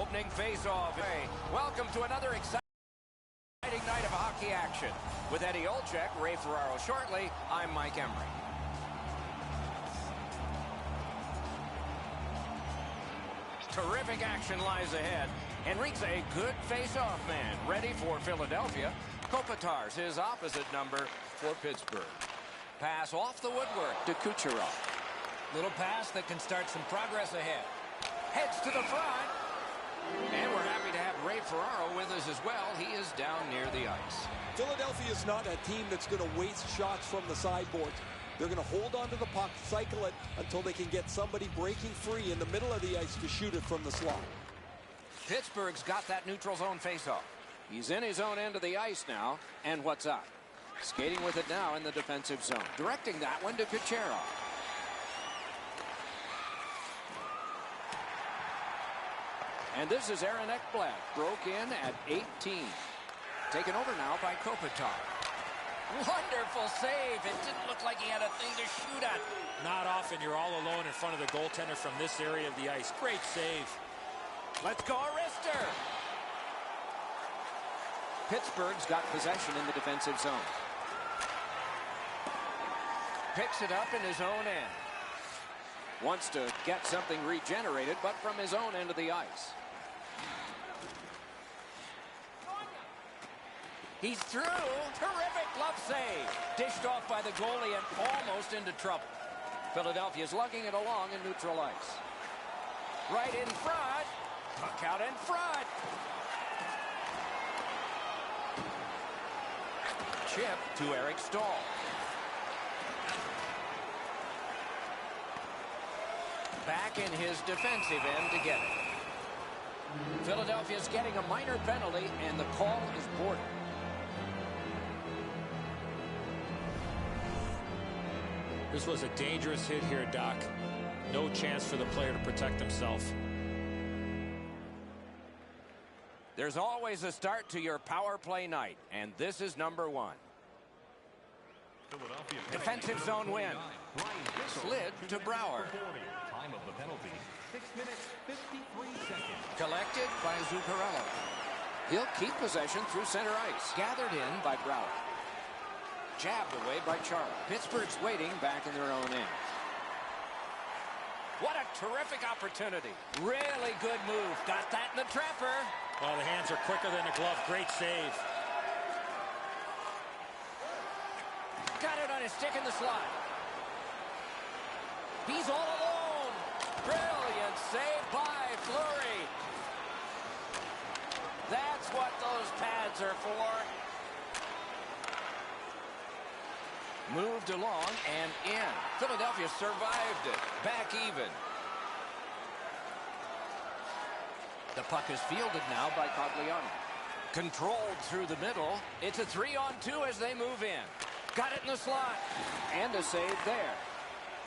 opening face-off. Hey, welcome to another exciting night of hockey action. With Eddie Olczyk, Ray Ferraro shortly, I'm Mike Emery. Terrific action lies ahead. Enrique's a good face-off man, ready for Philadelphia. Kopitar's his opposite number for Pittsburgh. Pass off the woodwork to Kucherov. Little pass that can start some progress ahead. Heads to the front. And we're happy to have Ray Ferraro with us as well. He is down near the ice. Philadelphia is not a team that's going to waste shots from the sideboards. They're going to hold on to the puck, cycle it until they can get somebody breaking free in the middle of the ice to shoot it from the slot. Pittsburgh's got that neutral zone faceoff. He's in his own end of the ice now. And what's up? Skating with it now in the defensive zone. Directing that one to Kucherov. And this is Aaron Ekblad. Broke in at 18. Taken over now by Kopitar. Wonderful save. It didn't look like he had a thing to shoot at. Not often you're all alone in front of the goaltender from this area of the ice. Great save. Let's go, Arister. Pittsburgh's got possession in the defensive zone. Picks it up in his own end. Wants to get something regenerated, but from his own end of the ice. He's through. Terrific glove save. Dished off by the goalie and almost into trouble. Philadelphia's lugging it along in neutral ice. Right in front. Puck out in front. Chip to Eric Stahl. Back in his defensive end to get it. Philadelphia's getting a minor penalty, and the call is boarded. This was a dangerous hit here, Doc. No chance for the player to protect himself. There's always a start to your power play night, and this is number one. Defensive zone win. Slid to Brouwer. Time of the penalty, 6 minutes, 53 seconds. Collected by Zuccarello. He'll keep possession through center ice. Gathered in by Brouwer. Jabbed away by Charlie. Pittsburgh's waiting back in their own end. What a terrific opportunity. Really good move. Got that in the trapper. Well, the hands are quicker than a glove. Great save. Got it on his stick in the slot. He's all alone. Brilliant save by Fleury. That's what those pads are for. Moved along and in. Philadelphia survived it. Back even. The puck is fielded now by Cogliano. Controlled through the middle. It's a 3-on-2 as they move in. Got it in the slot. And a save there.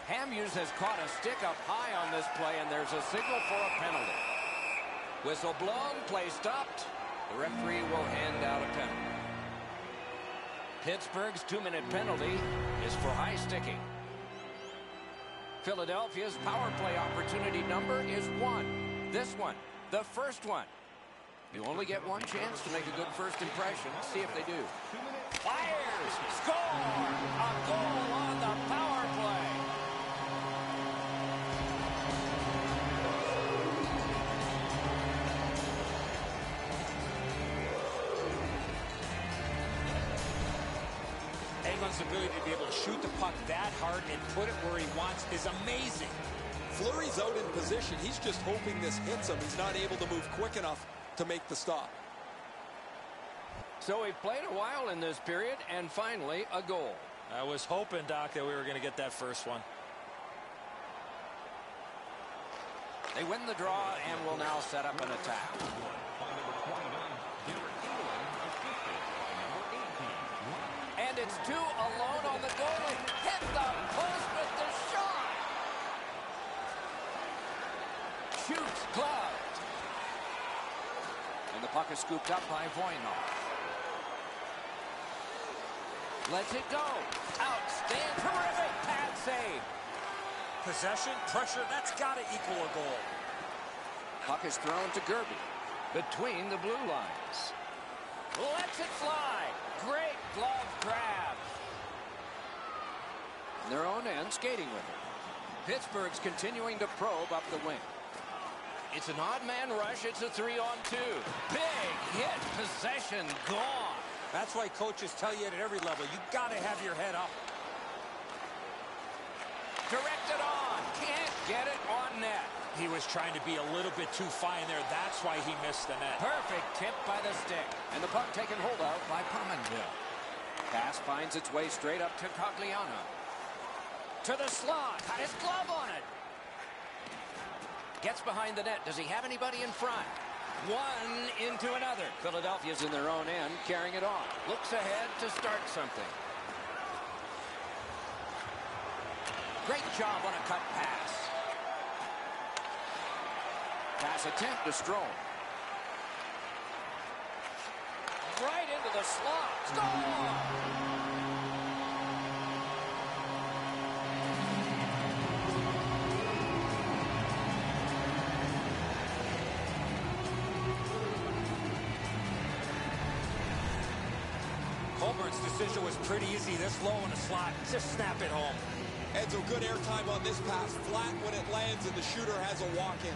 Hamhuis has caught a stick up high on this play, and there's a signal for a penalty. Whistle blown, play stopped. The referee will hand out a penalty. Pittsburgh's 2-minute penalty is for high sticking. Philadelphia's power play opportunity number is 1. This one, the first one. You only get one chance to make a good first impression. See if they do. Fires! Score! A goal on the power play. Engelland's ability to be able to shoot the puck that hard and put it where he wants is amazing. Fleury's out in position. He's just hoping this hits him. He's not able to move quick enough to make the stop. So we've played a while in this period, and finally a goal. I was hoping, Doc, that we were going to get that first one. They win the draw and will now set up an attack. And it's 2 alone on the goalie. Hit the post with the shot. Shoots gloved. And the puck is scooped up by Voynov. Lets it go. Outstanding. Terrific pad save. Possession, pressure, that's got to equal a goal. Puck is thrown to Gerby. between the blue lines. Lets it fly. Great glove grab. Their own end, skating with it. Pittsburgh's continuing to probe up the wing. It's an odd man rush. It's a 3-on-2. Big hit. Possession gone. That's why coaches tell you at every level, you got to have your head up. Directed on. Can't get it on net. He was trying to be a little bit too fine there. That's why he missed the net. Perfect tip by the stick. And the puck taken hold of by Pominville. Pass finds its way straight up to Cogliano. To the slot. Got his glove on it. Gets behind the net. Does he have anybody in front? One into another. Philadelphia's in their own end, carrying it on. Looks ahead to start something. Great job on a cut pass. Pass attempt to Strome. Right into the slot. Score! Colburn's decision was pretty easy. This low in the slot. Just snap it home. Edzo, good airtime on this pass. Flat when it lands and the shooter has a walk-in.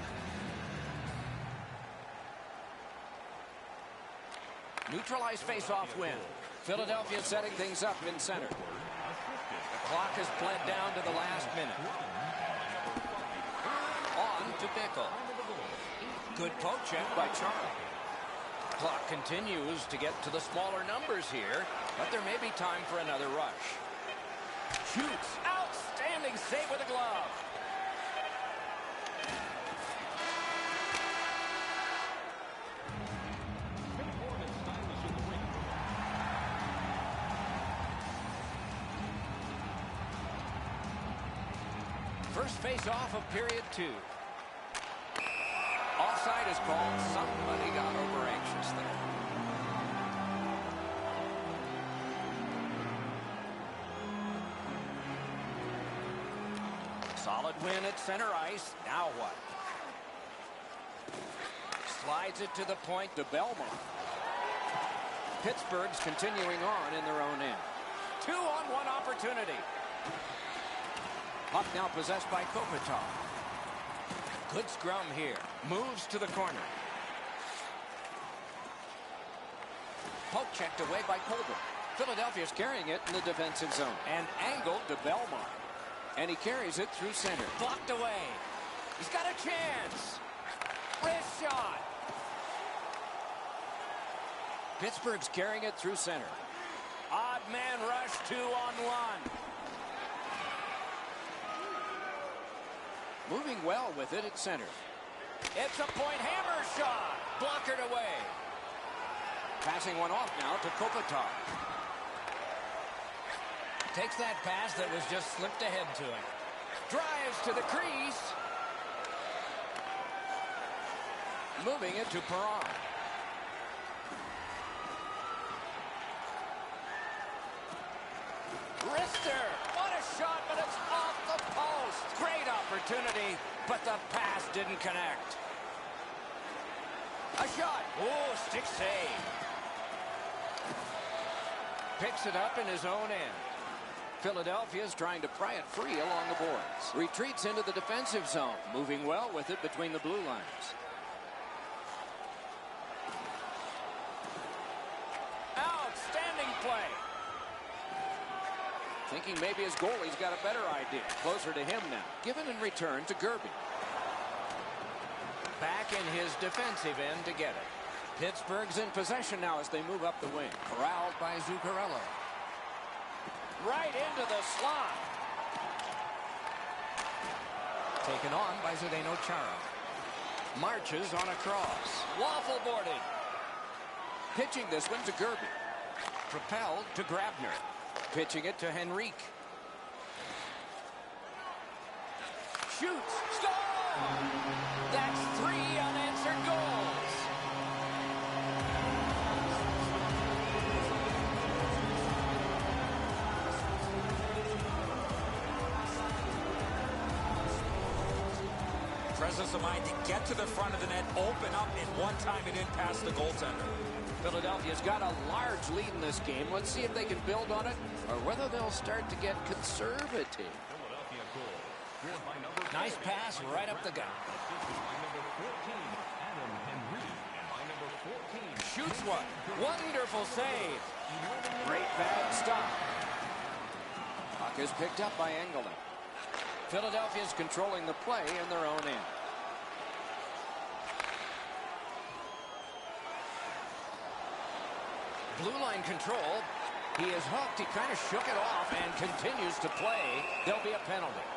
Neutralized face-off win. Philadelphia setting things up in center. The clock has bled down to the last minute. On to Bickle. Good poke check by Chara. Clock continues to get to the smaller numbers here, but there may be time for another rush. Shoots. Outstanding save with a glove. First face-off of period 2. Offside is called. Somebody got over anxious there. Solid win at center ice. Now what? Slides it to the point to Belmont. Pittsburgh's continuing on in their own end. 2-on-1 opportunity. Puck now possessed by Kopitar. Good scrum here. Moves to the corner. Poke checked away by Colbert. Philadelphia's carrying it in the defensive zone. And angled to Belmont. And he carries it through center. Blocked away. He's got a chance. Wrist shot. Pittsburgh's carrying it through center. Odd man rush, 2-on-1. Moving well with it at center. It's a point hammer shot. Blockered away. Passing one off now to Kopitar. Takes that pass that was just slipped ahead to him. Drives to the crease. Moving it to Perron. Rister. What a shot, but it's off the post. Great opportunity, but the pass didn't connect. A shot. Oh, stick save. Picks it up in his own end. Philadelphia's trying to pry it free along the boards. Retreats into the defensive zone. Moving well with it between the blue lines. Outstanding play. Thinking maybe his goalie's got a better idea. Closer to him now. Given in return to Gerby. Back in his defensive end to get it. Pittsburgh's in possession now as they move up the wing. Corralled by Zuccarello. Right into the slot. Taken on by Zdeno Chara. Marches on a cross. Waffle boarded. Pitching this one to Gerby. Propelled to Grabner. Pitching it to Henrique. Shoots. Score! That's 3 unanswered goals. presence of mind to get to the front of the net, open up, and one time it in past the goaltender. Philadelphia's got a large lead in this game. Let's see if they can build on it or whether they'll start to get conservative. Philadelphia goal. Scored by number Nice pass right up the gut. Assisted by number 14, Adam Henry. And by number 14, Shoots one. Wonderful save. Great bag stop. Puck is picked up by Engelland. Philadelphia's controlling the play in their own end. Blue line control. He is hooked. He kind of shook it off and continues to play. There'll be a penalty.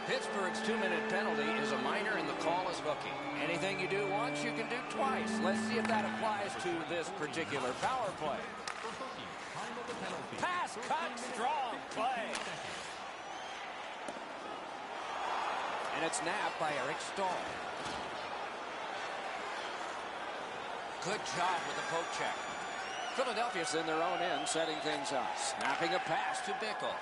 Pittsburgh's 2-minute penalty is a minor and the call is hooking. Anything you do once, you can do twice. Let's see if that applies to this particular power play. for hooking. Time of the penalty. Pass cut, strong play. And it's nabbed by Eric Stahl. Good job with the poke check. Philadelphia's in their own end, setting things up. Snapping a pass to Bickle.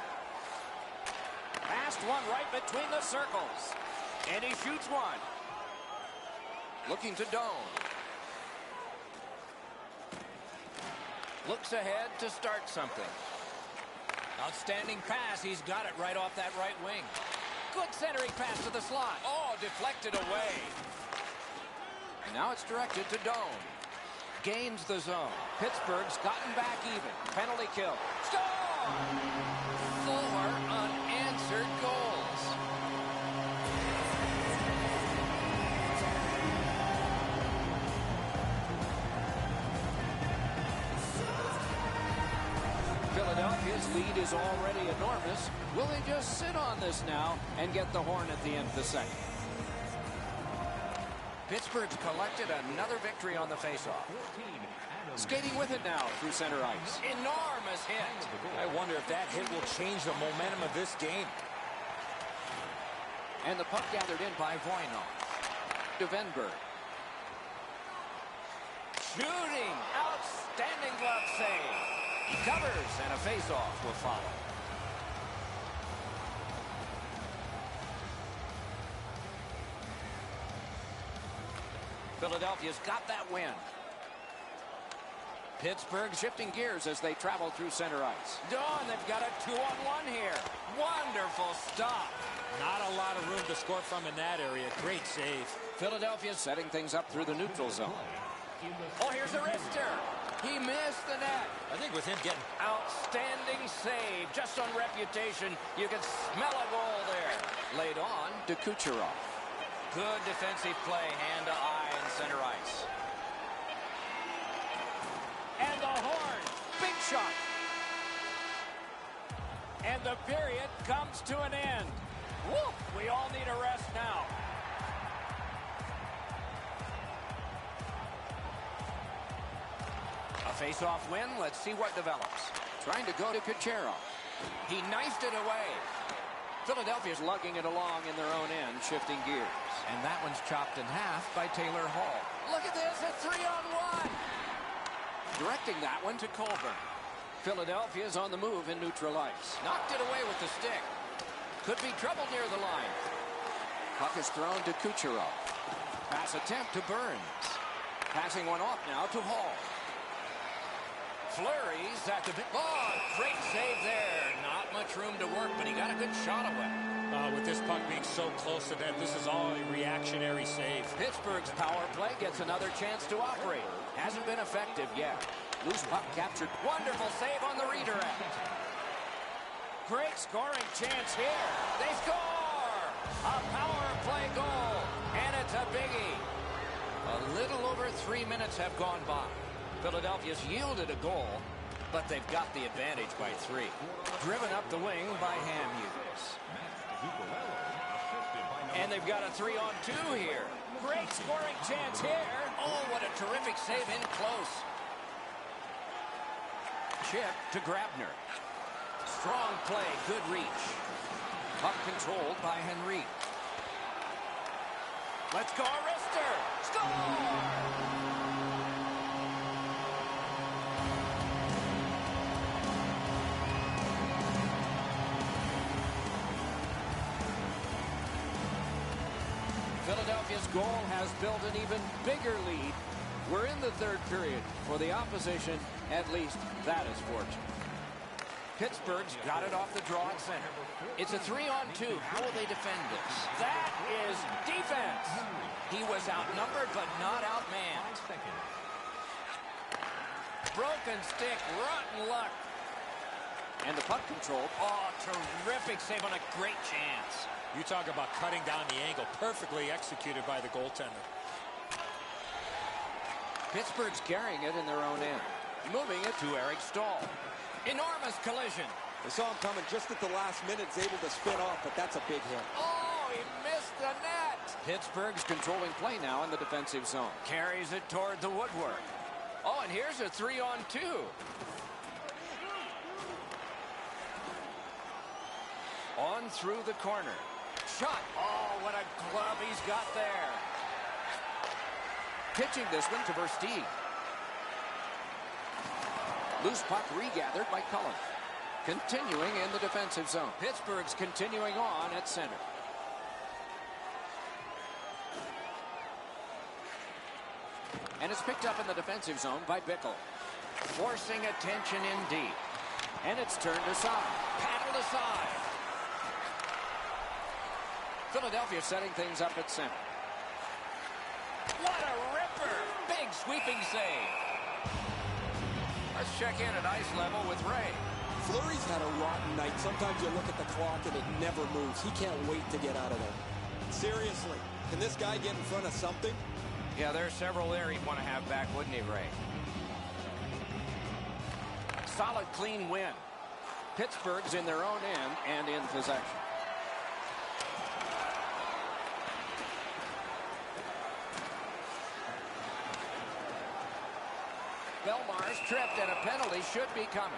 Passed one right between the circles. And he shoots one. Looking to Doan. Looks ahead to start something. Outstanding pass. He's got it right off that right wing. Good centering pass to the slot. Oh, deflected away. Now it's directed to Doan. Gains the zone. Pittsburgh's gotten back even. Penalty kill. Score! 4 unanswered goals. Philadelphia's lead is already enormous. Will they just sit on this now and get the horn at the end of the second? Pittsburgh's collected another victory on the faceoff. Skating with it now through center ice. Enormous hit. I wonder if that hit will change the momentum of this game. And the puck gathered in by Voynov. To Venberg. Shooting. Outstanding glove save. He covers, and a faceoff will follow. Philadelphia's got that win. Pittsburgh shifting gears as they travel through center ice. Dawn, they've got a 2-on-1 here. Wonderful stop. Not a lot of room to score from in that area. Great save. Philadelphia setting things up through the neutral zone. Oh, here's a wrister. He missed the net. I think with him getting... Outstanding save. Just on reputation, you can smell a goal there. Laid on to Kucherov. Good defensive play, hand to eye in center ice. And the horn. Big shot. And the period comes to an end. Woo! We all need a rest now. A face-off win. Let's see what develops. Trying to go to Kucherov. He knifed it away. Philadelphia's lugging it along in their own end, shifting gears. And that one's chopped in half by Taylor Hall. Look at this, a 3-on-1. Directing that one to Colburn. Philadelphia's on the move in neutral ice. Knocked it away with the stick. Could be trouble near the line. Puck is thrown to Kucherov. Pass attempt to Burns. Passing one off now to Hall. Flurries at the... Oh, great save there. Not much room to work, but he got a good shot away. With this puck being so close to that, this is all a reactionary save. Pittsburgh's power play gets another chance to operate. Hasn't been effective yet. Loose puck captured. Wonderful save on the redirect. Great scoring chance here. They score! A power play goal, and it's a biggie. A little over 3 minutes have gone by. Philadelphia's yielded a goal, but they've got the advantage by 3. Driven up the wing by Hamhuis. And they've got a 3-on-2 here. Great scoring chance here. Oh, what a terrific save in close. Chip to Grabner. Strong play, good reach. Puck controlled by Henry. Let's go, Arister. Score! Philadelphia's goal has built an even bigger lead. We're in the third period. For the opposition, at least that is fortunate. Pittsburgh's got it off the draw at center. It's a 3-on-2. How will they defend this? That is defense. He was outnumbered but not outmanned. Broken stick, rotten luck. And the puck control. Oh, terrific save on a great chance. You talk about cutting down the angle. Perfectly executed by the goaltender. Pittsburgh's carrying it in their own end. Moving it to Eric Stahl. Enormous collision. They saw him coming just at the last minute. He's able to spin off, but that's a big hit. Oh, he missed the net. Pittsburgh's controlling play now in the defensive zone. Carries it toward the woodwork. Oh, and here's a 3-on-2. On through the corner. Shot. Oh, what a glove he's got there. Pitching this one to Versteeg. Loose puck regathered by Cullen. Continuing in the defensive zone. Pittsburgh's continuing on at center. And it's picked up in the defensive zone by Bickle. Forcing attention in deep. And it's turned aside. Paddled aside. Philadelphia setting things up at center. What a ripper! Big sweeping save. Let's check in at ice level with Ray. Fleury's had a rotten night. Sometimes you look at the clock and it never moves. He can't wait to get out of there. Seriously, can this guy get in front of something? Yeah, there's several there he'd want to have back, wouldn't he, Ray? Solid, clean win. Pittsburgh's in their own end and in possession. Belmar's tripped and a penalty should be coming.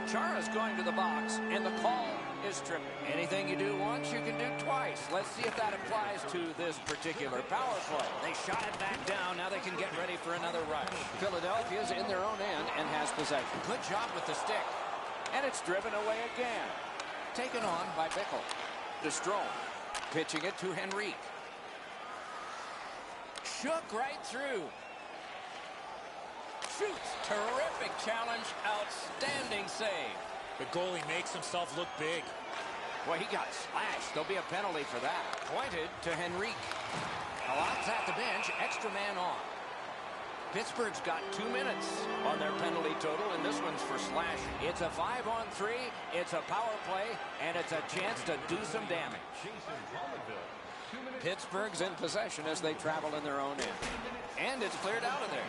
Chara's going to the box and the call is tripping. Anything you do once, you can do twice. Let's see if that applies to this particular power play. They shot it back down. Now they can get ready for another rush. Philadelphia's in their own end and has possession. Good job with the stick. And it's driven away again. Taken on by Bickle. To Strome. Pitching it to Henrique. Shook right through. Shoots. Terrific challenge. Outstanding save. The goalie makes himself look big. Well, he got slashed. There'll be a penalty for that. Pointed to Henrique. Halot's at the bench. Extra man on. Pittsburgh's got 2 minutes on their penalty total, and this one's for slashing. It's a 5-on-3. It's a power play, and it's a chance to do some damage. Pittsburgh's in possession as they travel in their own end. And it's cleared out of there.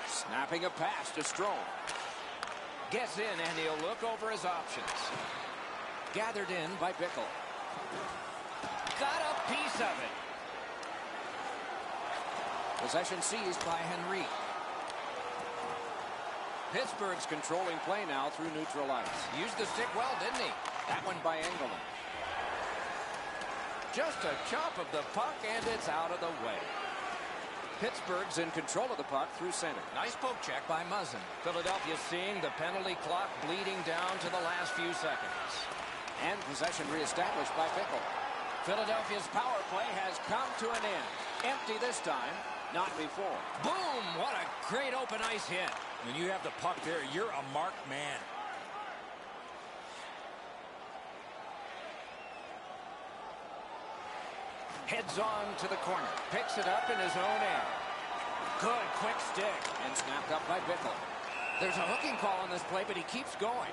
Snapping a pass to Strome. Gets in, and he'll look over his options. Gathered in by Bickle. Got a piece of it. Possession seized by Henrique. Pittsburgh's controlling play now through neutral ice. Used the stick well, didn't he? That one by Engelland. Just a chop of the puck, and it's out of the way. Pittsburgh's in control of the puck through center. Nice poke check by Muzzin. Philadelphia seeing the penalty clock bleeding down to the last few seconds. And possession reestablished by Bickle. Philadelphia's power play has come to an end. Empty this time, not before. Boom! What a great open ice hit. When you have the puck there, you're a marked man. Heads on to the corner. Picks it up in his own end. Good quick stick. And snapped up by Bickle. There's a hooking call on this play, but he keeps going.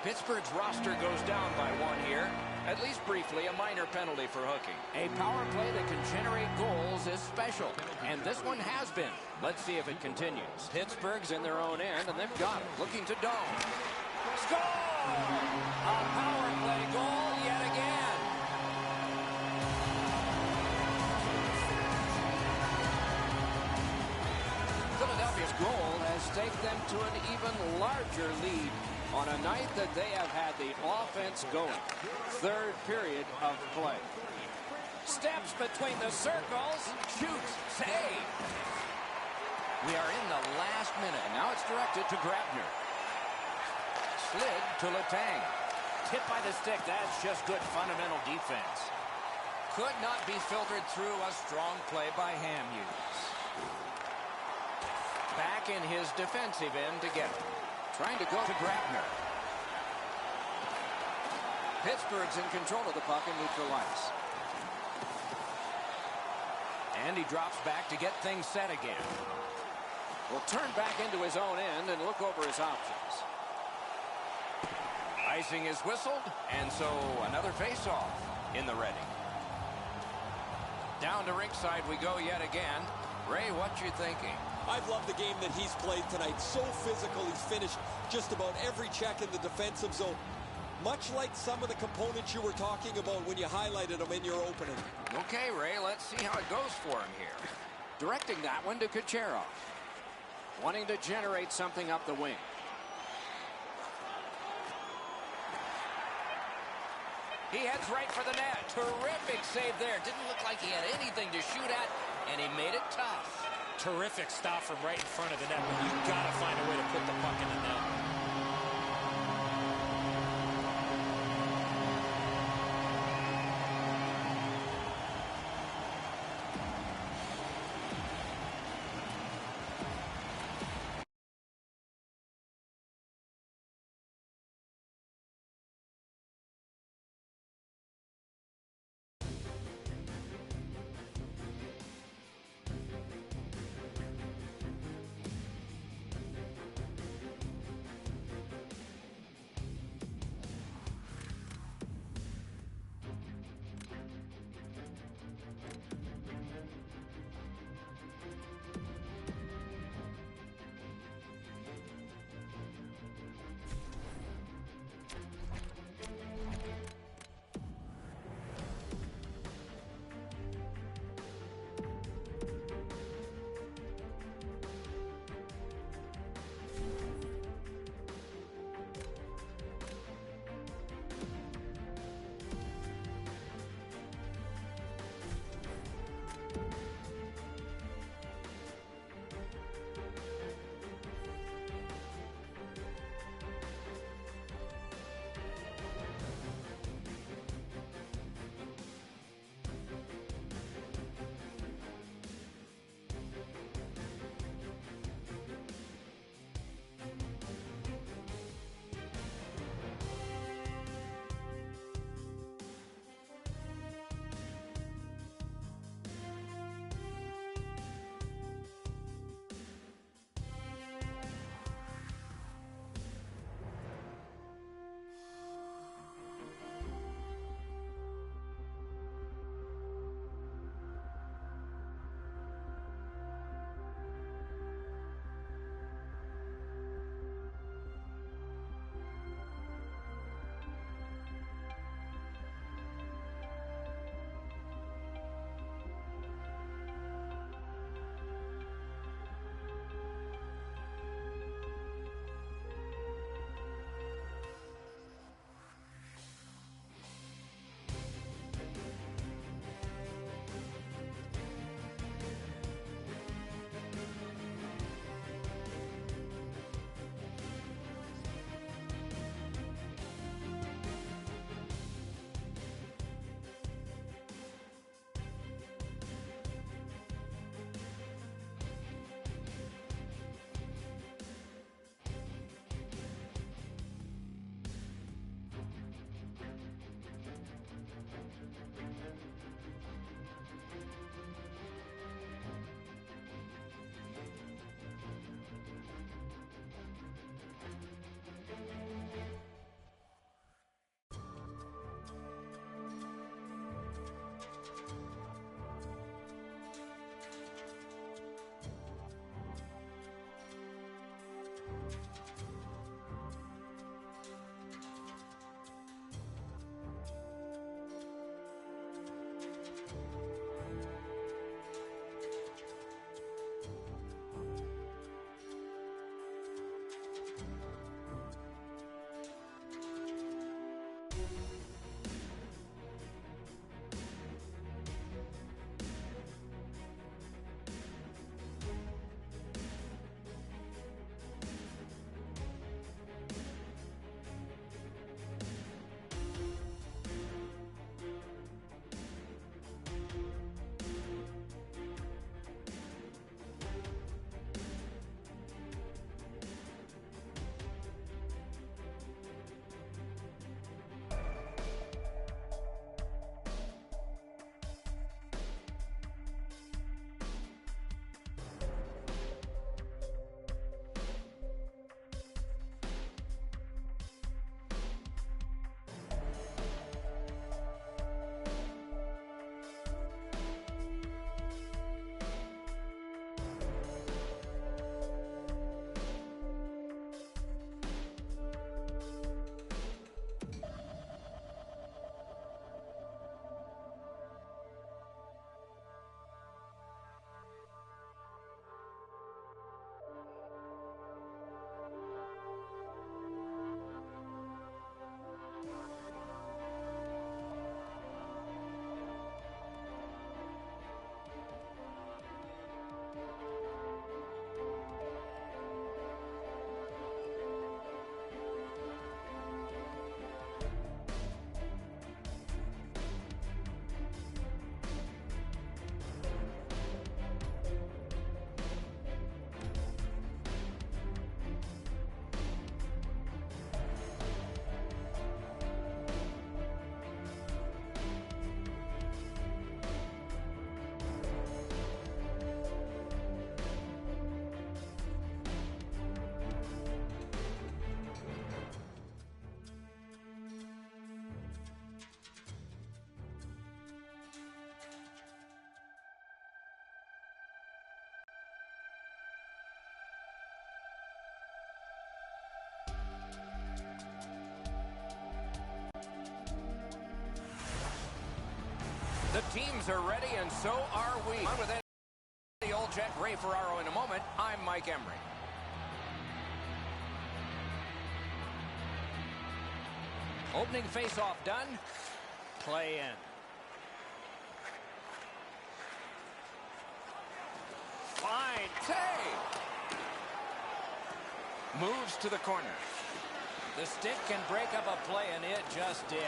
Pittsburgh's roster goes down by one here. At least briefly, a minor penalty for hooking. A power play that can generate goals is special. And this one has been. Let's see if it continues. Pittsburgh's in their own end, and they've got it. Looking to Dome. Score! A power play goal yet again. Philadelphia's goal has taken them to an even larger lead on a night that they have had the offense going. Third period of play. Steps between the circles. Shoots. Save. We are in the last minute. Now it's directed to Grabner. Slid to Letang. hit by the stick. That's just good fundamental defense. Could not be filtered through a strong play by Hughes. Back in his defensive end to get it. Trying to go to Grabner. Pittsburgh's in control of the puck in neutral ice. And he drops back to get things set again. Will turn back into his own end and look over his options. Icing is whistled, and so another face-off in the ready. Down to ringside we go yet again. Ray, what you thinking? I've loved the game that he's played tonight. So physical. He's finished just about every check in the defensive zone. Much like some of the components you were talking about when you highlighted them in your opening. Okay, Ray, let's see how it goes for him here. Directing that one to Kucherov. Wanting to generate something up the wing. He heads right for the net. Terrific save there. Didn't look like he had anything to shoot at, and he made it tough. Terrific stop from right in front of the net, but you got to find a way to put the puck in the net. The teams are ready, and so are we. On with the Old Jet Ray Ferraro in a moment. I'm Mike Emery. Opening face-off done. Play in. Fine save. Moves to the corner. The stick can break up a play, and it just did.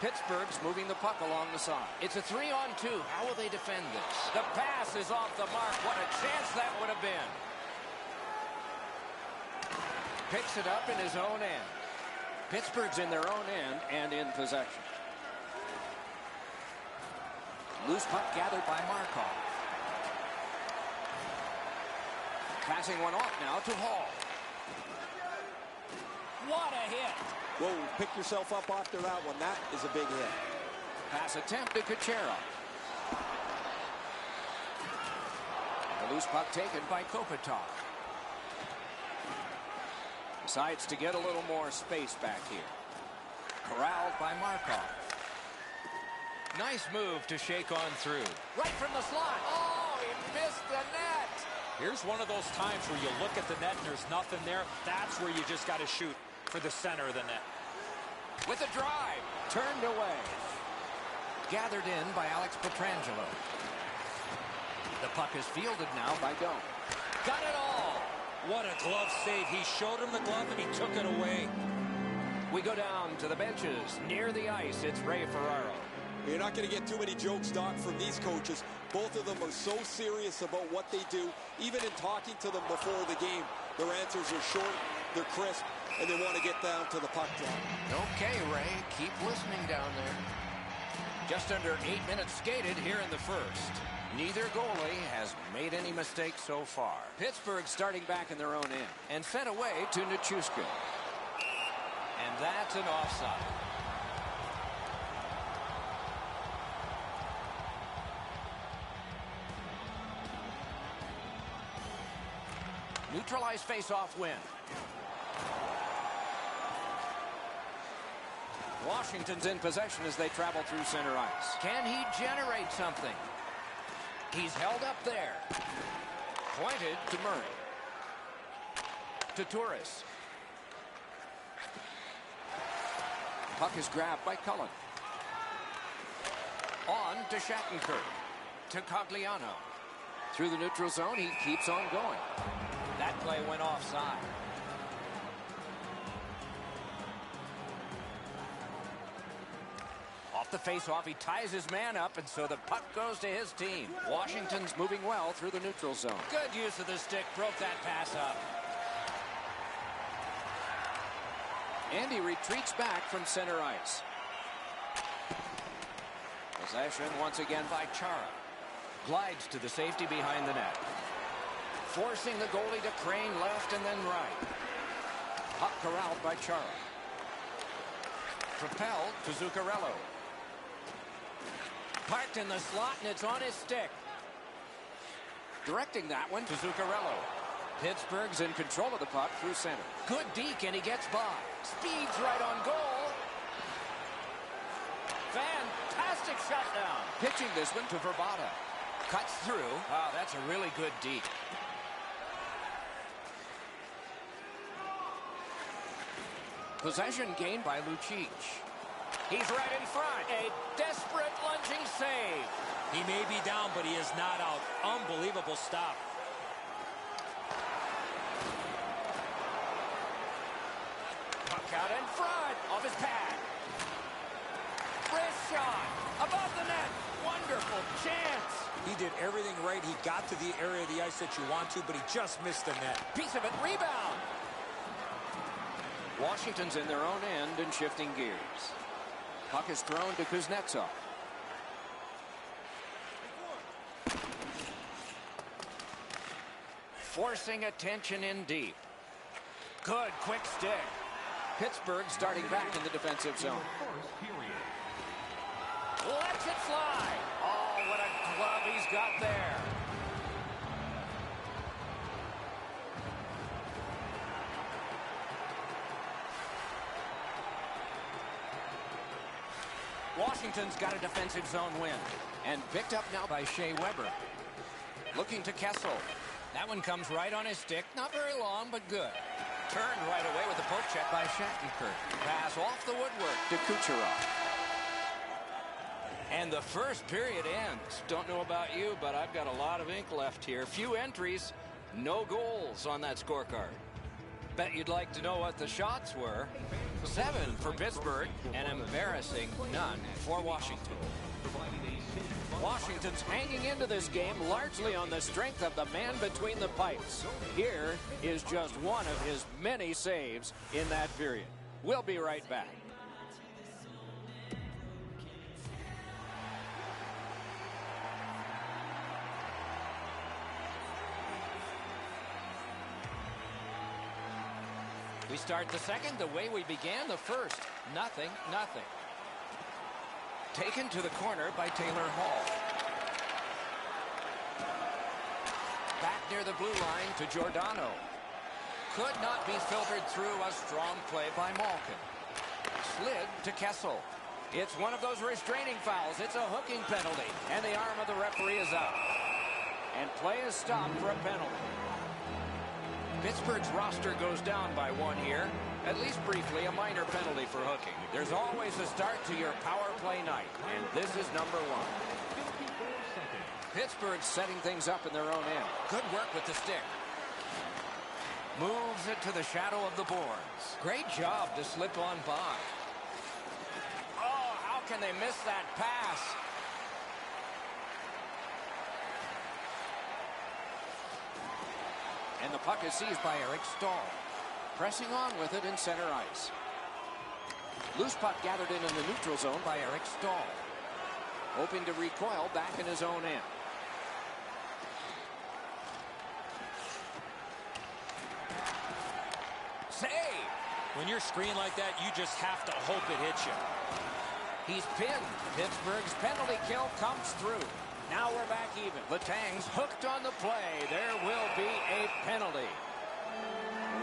Pittsburgh's moving the puck along the side. It's a 3-on-2. How will they defend this? The pass is off the mark. What a chance that would have been. Picks it up in his own end. Pittsburgh's in their own end and in possession. Loose puck gathered by Markov. Passing one off now to Hall. What a hit. Whoa, pick yourself up after that one. That is a big hit. Pass attempt to Kucherov. The loose puck taken by Kopitar. Decides to get a little more space back here. Corralled by Markov. Nice move to shake on through. Right from the slot. Oh, he missed the net. Here's one of those times where you look at the net and there's nothing there. That's where you just got to shoot for the center of the net. With a drive. Turned away. Gathered in by Alex Pietrangelo. The puck is fielded now by Doan. Got it all. What a glove save. He showed him the glove and he took it away. We go down to the benches. Near the ice, it's Ray Ferraro. You're not going to get too many jokes, Doc, from these coaches. Both of them are so serious about what they do. Even in talking to them before the game, their answers are short, they're crisp, and they want to get down to the puck drop. Okay, Ray, keep listening down there. Just under 8 minutes skated here in the first. Neither goalie has made any mistakes so far. Pittsburgh starting back in their own end and sent away to Nichushkin. And that's an offside. Neutralized face-off win. Washington's in possession as they travel through center ice. Can he generate something? He's held up there. Pointed to Murray. To Turris. Puck is grabbed by Cullen. On to Shattenkirk. To Cogliano. Through the neutral zone, he keeps on going. That play went offside. Off the face-off, he ties his man up, and so the puck goes to his team. Washington's moving well through the neutral zone. Good use of the stick, broke that pass up. And he retreats back from center ice. Possession once again by Chara. Glides to the safety behind the net. Forcing the goalie to crane left and then right. Puck corralled by Chara. Propelled to Zuccarello. Parked in the slot, and it's on his stick. Directing that one to Zuccarello. Pittsburgh's in control of the puck through center. Good deke, and he gets by. Speeds right on goal. Fantastic shutdown. Pitching this one to Verbata. Cuts through. Wow, that's a really good deke. Possession gained by Lucic. He's right in front. A desperate lunging save. He may be down, but he is not out. Unbelievable stop. Puck out in front. Off his pad. Wrist shot. Above the net. Wonderful chance. He did everything right. He got to the area of the ice that you want to, but he just missed the net. Piece of it. Rebound. Washington's in their own end and shifting gears. Puck is thrown to Kuznetsov. Forcing attention in deep. Good quick stick. Pittsburgh starting back in the defensive zone. Lets it fly. Oh, what a glove he's got there. Washington's got a defensive zone win. And picked up now by Shea Weber. Looking to Kessel. That one comes right on his stick. Not very long, but good. Turned right away with the poke check by Shattenkirk. Pass off the woodwork to Kucherov. And the first period ends. Don't know about you, but I've got a lot of ink left here. Few entries, no goals on that scorecard. Bet you'd like to know what the shots were. 7 for Pittsburgh, and embarrassing none for Washington. Washington's hanging into this game largely on the strength of the man between the pipes. Here is just one of his many saves in that period. We'll be right back. We start the second the way we began the first. Nothing. Taken to the corner by Taylor Hall. Back near the blue line to Giordano. Could not be filtered through. A strong play by Malkin. Slid to Kessel. It's one of those restraining fouls. It's a hooking penalty. And the arm of the referee is up. And play is stopped for a penalty. Pittsburgh's roster goes down by 1 here. At least briefly, a minor penalty for hooking. There's always a start to your power play night, and this is number 1. Pittsburgh's setting things up in their own end. Good work with the stick. Moves it to the shadow of the boards. Great job to slip on by. Oh, how can they miss that pass? And the puck is seized by Eric Stahl. Pressing on with it in center ice. Loose puck gathered in the neutral zone by Eric Stahl. Hoping to recoil back in his own end. Save! When you're screened like that, you just have to hope it hits you. He's pinned. Pittsburgh's penalty kill comes through. Now we're back even. Letang's hooked on the play. There will be a penalty.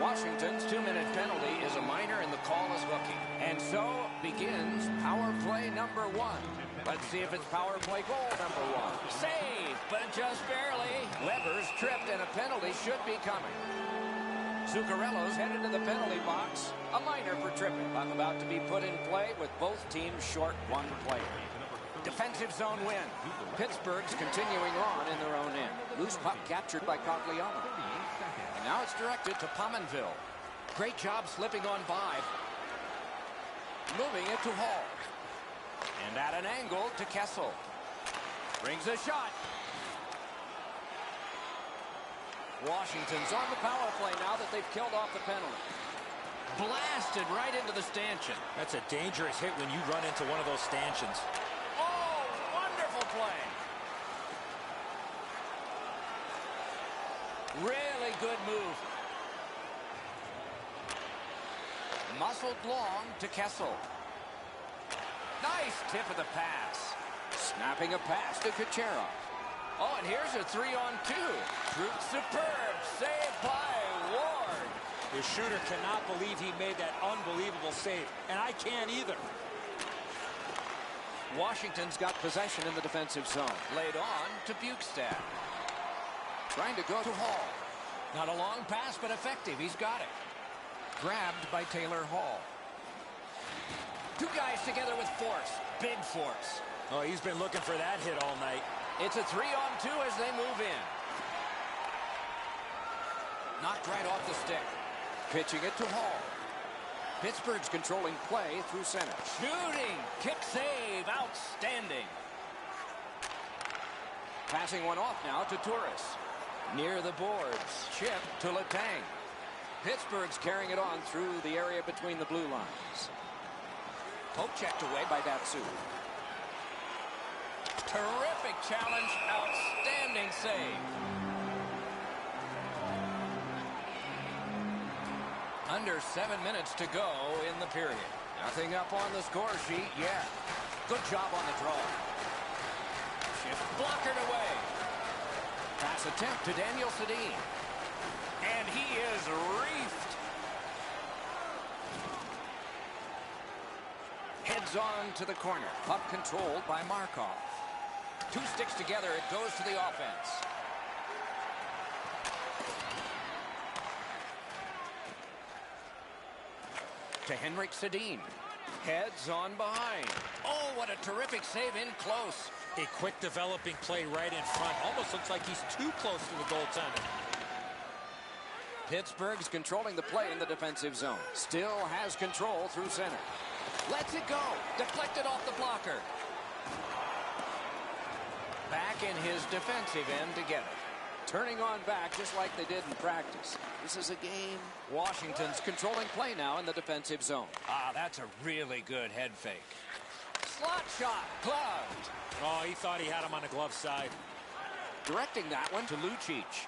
Washington's 2-minute penalty is a minor, and the call is hooking. And so begins power play number 1. Let's see if it's power play goal number 1. Save, but just barely. Weber's tripped, and a penalty should be coming. Zuccarello's headed to the penalty box. A minor for tripping. Puck about to be put in play with both teams short 1 player. Defensive zone win. Pittsburgh's continuing on in their own end. Loose puck captured by Cogliano. And now it's directed to Pominville. Great job slipping on by. Moving it to Hall. And at an angle to Kessel. Brings a shot. Washington's on the power play now that they've killed off the penalty. Blasted right into the stanchion. That's a dangerous hit when you run into one of those stanchions. Play. Really good move. Muscled long to Kessel. Nice tip of the pass. Snapping a pass to Kucherov. Oh, and here's a 3-on-2. Superb save by Ward. The shooter cannot believe he made that unbelievable save, and I can't either. Washington's got possession in the defensive zone. Laid on to Bukestad. Trying to go to Hall. Not a long pass, but effective. He's got it. Grabbed by Taylor Hall. 2 guys together with force. Big force. Oh, he's been looking for that hit all night. It's a 3-on-2 as they move in. Knocked right off the stick. Pitching it to Hall. Pittsburgh's controlling play through center. Shooting! Kick save! Outstanding! Passing one off now to Turris. Near the boards. Chip to Letang. Pittsburgh's carrying it on through the area between the blue lines. Poke checked away by Datsu. Terrific challenge. Outstanding save. Under 7 minutes to go in the period. Nothing up on the score sheet yet. Good job on the draw. Shift blockered away. Pass attempt to Daniel Sedin. And he is reefed. Heads Moves on to the corner. Puck controlled by Markov. Two sticks together. It goes to the offense. To Henrik Sedin. Heads on behind. Oh, what a terrific save in close. A quick developing play right in front. Almost looks like he's too close to the goaltender. Pittsburgh's controlling the play in the defensive zone. Still has control through center. Lets it go. Deflected off the blocker. Back in his defensive end to get it. Turning on back just like they did in practice. This is a game. Washington's controlling play now in the defensive zone. Ah, that's a really good head fake. Slot shot. Gloved. Oh, he thought he had him on the glove side. Directing that one to Lucic.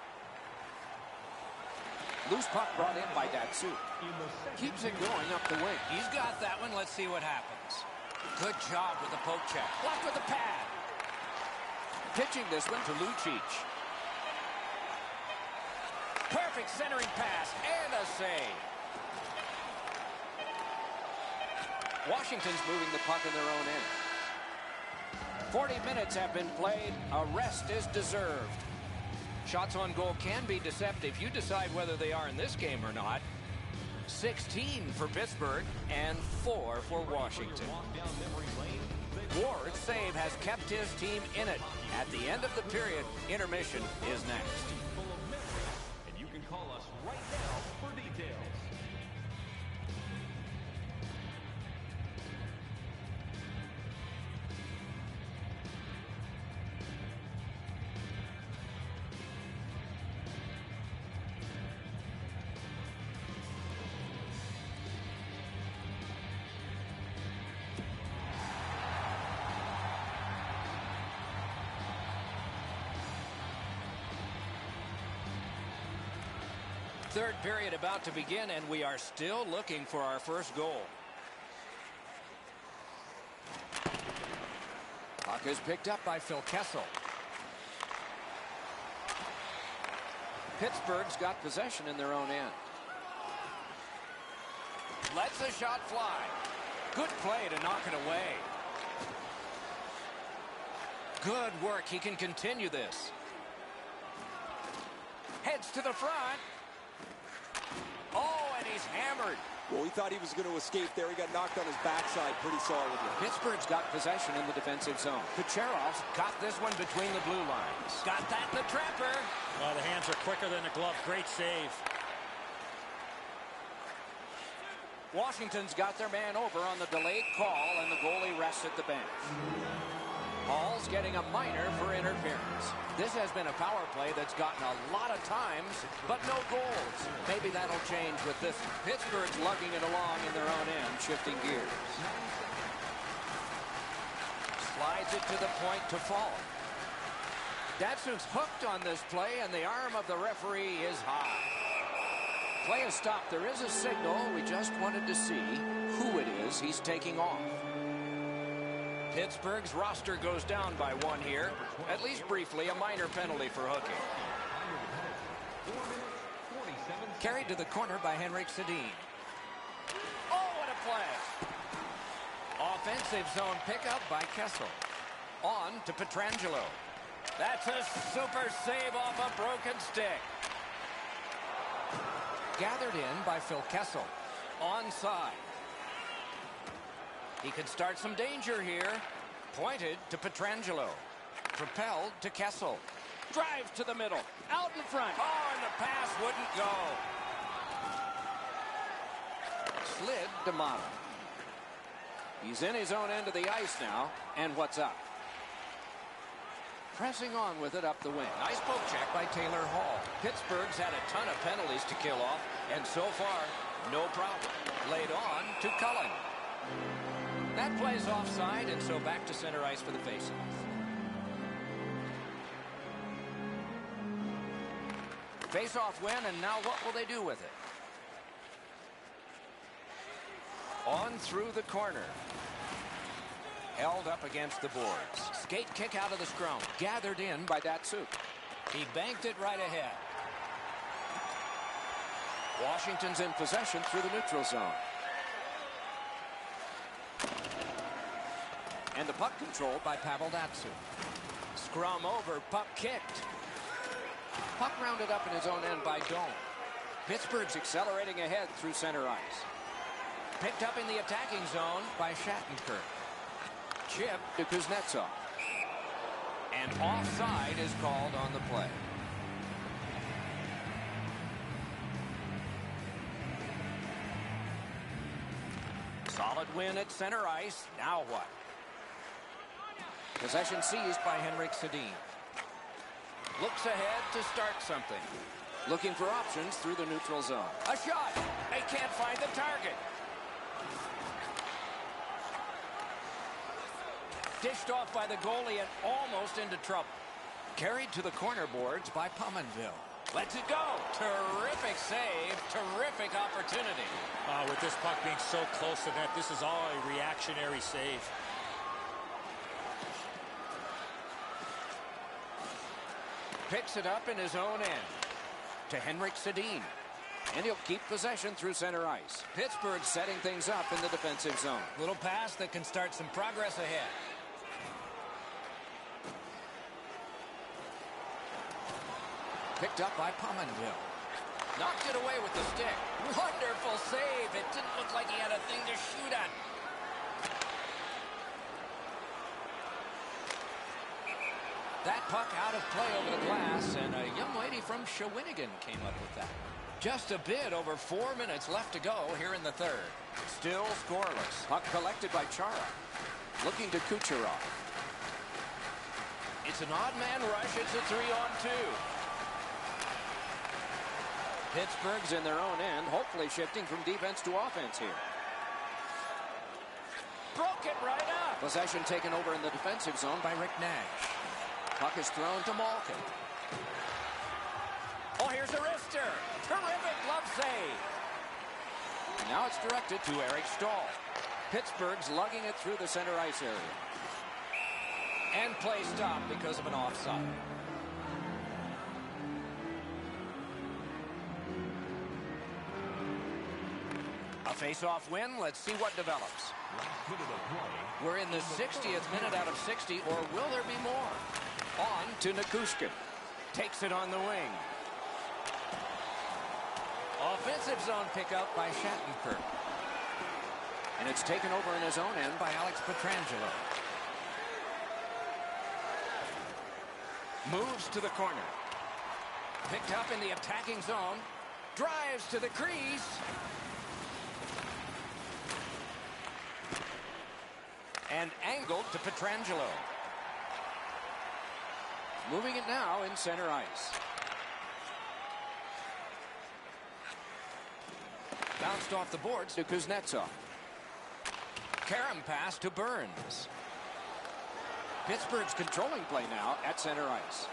Loose puck brought in by Datsuk. Keeps it going up the wing. He's got that one. Let's see what happens. Good job with the poke check. Blocked with the pad. Pitching this one to Lucic. Perfect centering pass and a save. Washington's moving the puck in their own end. 40 minutes have been played. A rest is deserved. Shots on goal can be deceptive. You decide whether they are in this game or not. 16 for Pittsburgh and 4 for Washington. Ward's save has kept his team in it. At the end of the period, intermission is next. And you can call us right now for details. Third period about to begin, and we are still looking for our first goal. Puck is picked up by Phil Kessel. Pittsburgh's got possession in their own end. Lets the shot fly. Good play to knock it away. Good work. He can continue this. Heads to the front. Oh, and he's hammered. Well, he thought he was going to escape there. He got knocked on his backside pretty solidly. Pittsburgh's got possession in the defensive zone. Kucherov's got this one between the blue lines. Got that in the trapper. Oh, the hands are quicker than the glove. Great save. Washington's got their man over on the delayed call, and the goalie rests at the bench. Hall's getting a minor for interference. This has been a power play that's gotten a lot of times, but no goals. Maybe that'll change with this. Pittsburgh's lugging it along in their own end, shifting gears. Slides it to the point to fall. Datsuk's hooked on this play, and the arm of the referee is high. Play is stopped. There is a signal. We just wanted to see who it is he's taking off. Pittsburgh's roster goes down by one here. At least briefly, a minor penalty for hooking. Carried to the corner by Henrik Sedin. Oh, what a play! Offensive zone pickup by Kessel. On to Pietrangelo. That's a super save off a broken stick. Gathered in by Phil Kessel. Onside. He could start some danger here. Pointed to Pietrangelo. Propelled to Kessel. Drives to the middle. Out in front. Oh, and the pass wouldn't go. Slid to Mata. He's in his own end of the ice now. And what's up? Pressing on with it up the wing. Nice poke check by Taylor Hall. Pittsburgh's had a ton of penalties to kill off. And so far, no problem. Laid on to Cullen. That plays offside, and so back to center ice for the faceoff. Faceoff win, and now what will they do with it? On through the corner. Held up against the boards. Skate kick out of the scrum. Gathered in by Datsuk. He banked it right ahead. Washington's in possession through the neutral zone. And the puck controlled by Paveldatsu. Scrum over, puck kicked. Puck rounded up in his own end by Doan. Pittsburgh's accelerating ahead through center ice. Picked up in the attacking zone by Shattenkirk. Chip to Kuznetsov. And offside is called on the play. Solid win at center ice. Now what? Possession seized by Henrik Sedin. Looks ahead to start something. Looking for options through the neutral zone. A shot. They can't find the target. Dished off by the goalie and almost into trouble. Carried to the corner boards by Pominville. Lets it go. Terrific save. Terrific opportunity. With this puck being so close to net, this is all a reactionary save. Picks it up in his own end. To Henrik Sedin. And he'll keep possession through center ice. Pittsburgh setting things up in the defensive zone. Little pass that can start some progress ahead. Picked up by Pominville. Knocked it away with the stick. Wonderful save. It didn't look like he had a thing to shoot at. That puck out of play over the glass, and a young lady from Shawinigan came up with that. Just a bit over 4 minutes left to go here in the third. Still scoreless. Puck collected by Chara. Looking to Kucherov. It's an odd man rush. It's a 3-on-2. Pittsburgh's in their own end, hopefully shifting from defense to offense here. Broke it right up. Possession taken over in the defensive zone by Rick Nash. Puck is thrown to Malkin. Oh, here's a wrister. Terrific glove save. And now it's directed to Eric Stahl. Pittsburgh's lugging it through the center ice area. And play stopped because of an offside. A face-off win. Let's see what develops. We're in the 60th minute out of 60, or will there be more? On to Nichushkin. Takes it on the wing. Offensive zone pickup by Shattenkirk. And it's taken over in his own end by Alex Pietrangelo. Moves to the corner. Picked up in the attacking zone. Drives to the crease. And angled to Pietrangelo. Moving it now in center ice. Bounced off the boards to Kuznetsov. Karam pass to Burns. Pittsburgh's controlling play now at center ice.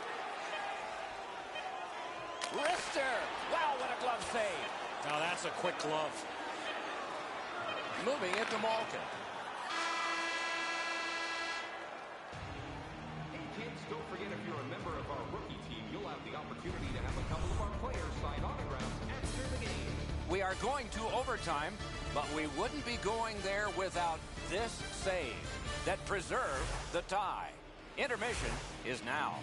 Wrister! Wow, what a glove save! Now that's a quick glove. Moving it to Malkin. Hey kids, don't forget if you're a member of our rookie team, you'll have the opportunity to have a couple of our players sign autographs after the game. We are going to overtime, but we wouldn't be going there without this save that preserved the tie. Intermission is now.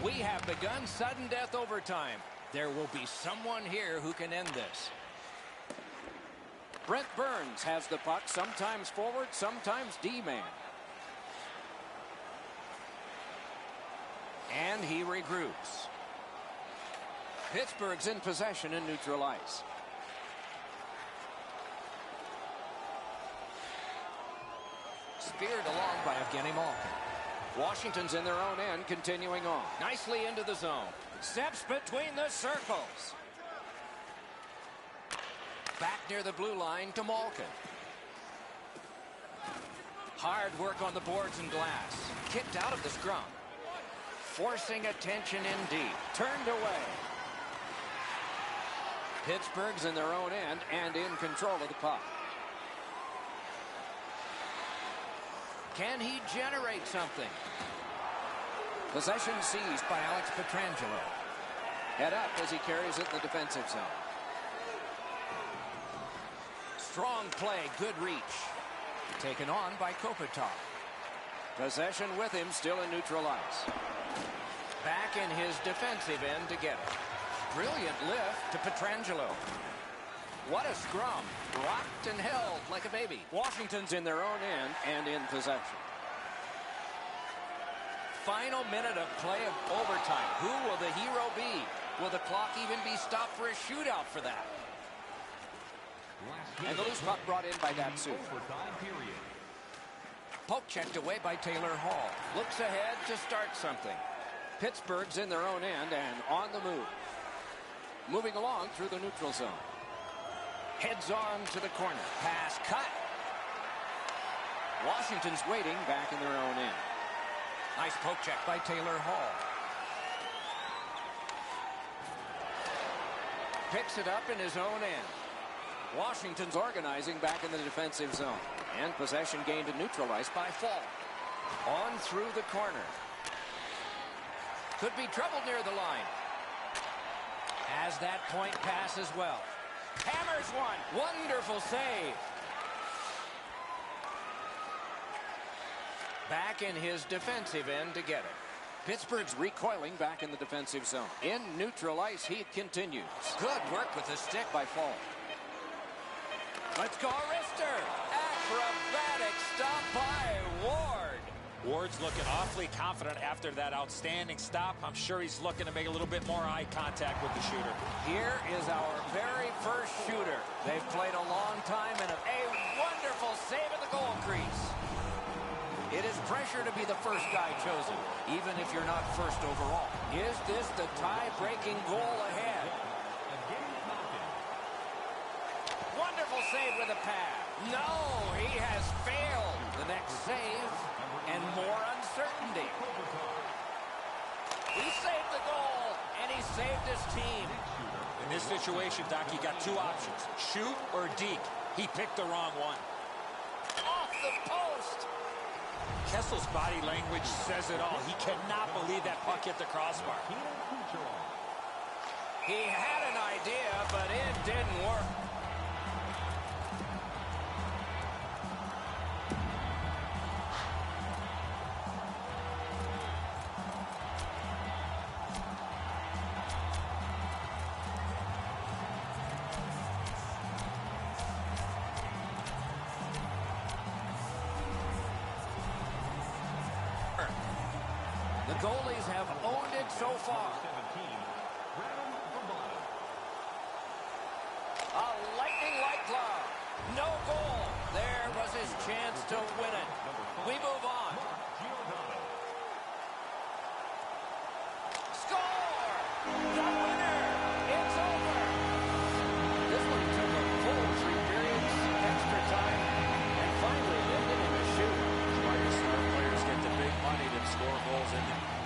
We have begun sudden death overtime. There will be someone here who can end this. Brent Burns has the puck, sometimes forward, sometimes D-man. And he regroups. Pittsburgh's in possession in neutral ice. Speared along by Evgeny Malkin. Washington's in their own end, continuing on. Nicely into the zone. Steps between the circles. Back near the blue line to Malkin. Hard work on the boards and glass. Kicked out of the scrum. Forcing attention in deep. Turned away. Pittsburgh's in their own end and in control of the puck. Can he generate something? Possession seized by Alex Pietrangelo. Head up as he carries it in the defensive zone. Strong play, good reach. Taken on by Kopitar. Possession with him, still in neutral ice. Back in his defensive end to get it. Brilliant lift to Pietrangelo. What a scrum. Rocked and held like a baby. Washington's in their own end and in possession. Final minute of play of overtime. Who will the hero be? Will the clock even be stopped for a shootout for that? And the loose puck brought in by that suit. Poke checked away by Taylor Hall. Looks ahead to start something. Pittsburgh's in their own end and on the move. Moving along through the neutral zone. Heads on to the corner. Pass cut. Washington's waiting back in their own end. Nice poke check by Taylor Hall. Picks it up in his own end. Washington's organizing back in the defensive zone. And possession gained in neutral ice by Fall. On through the corner. Could be trouble near the line. Has that point pass as well. Hammers one. Wonderful save. Back in his defensive end to get it. Pittsburgh's recoiling back in the defensive zone. In neutral ice, he continues. Good work with the stick by Fall. Let's go, wrister. Acrobatic stop by Ward. Ward's looking awfully confident after that outstanding stop. I'm sure he's looking to make a little bit more eye contact with the shooter. Here is our very first shooter. They've played a long time and a wonderful save at the goal crease. It is pressure to be the first guy chosen, even if you're not first overall. Is this the tie-breaking goal ahead? Wonderful save with a pad. No, he has failed. The next save and more uncertainty. He saved the goal, and he saved his team. In this situation, Doc, you got two options, shoot or deke. He picked the wrong one. Off the post. Kessel's body language says it all. He cannot believe that puck hit the crossbar. He had an idea, but it didn't work. The goalies have owned it so far. A lightning-like glove. No goal. There was his chance to win it. We move on. Score! The winner! It's over! This one took a full 3 periods, extra time, and finally ended in a shootout. That's why your star players get the big money to score goals in there.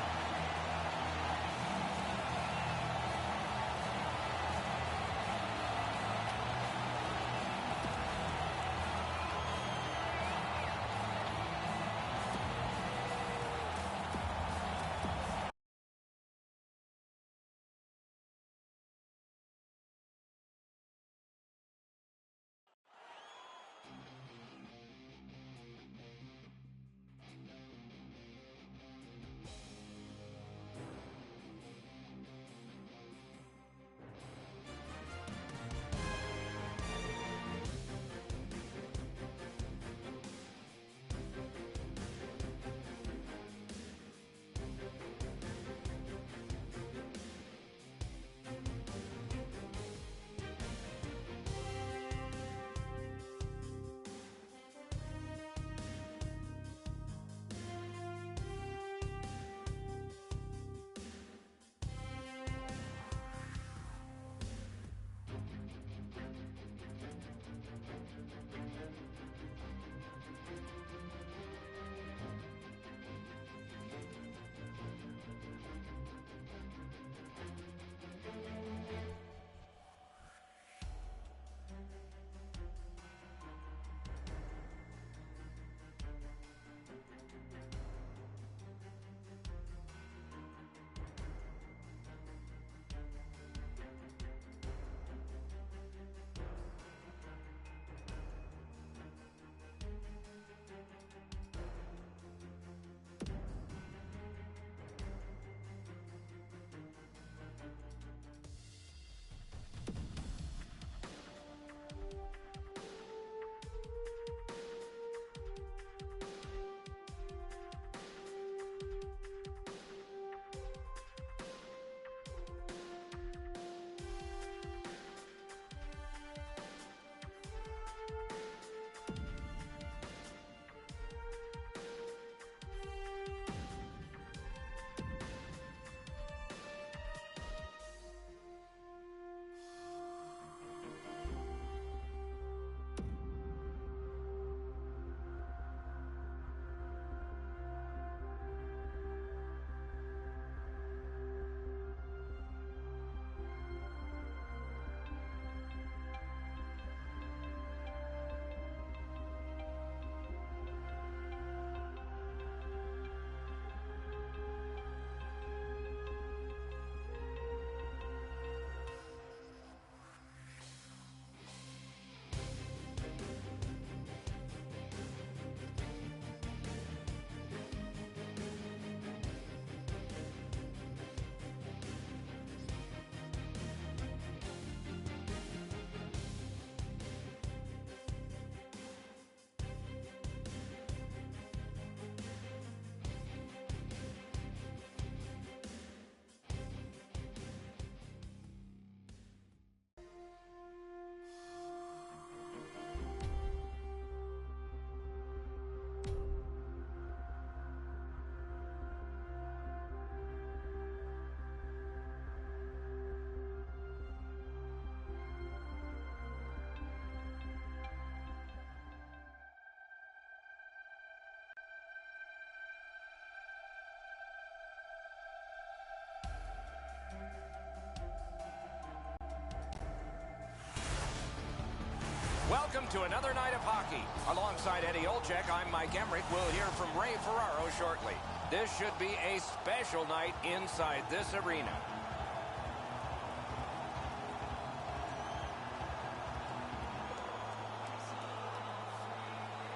Welcome to another night of hockey. Alongside Eddie Olczyk, I'm Mike Emmerich. We'll hear from Ray Ferraro shortly. This should be a special night inside this arena.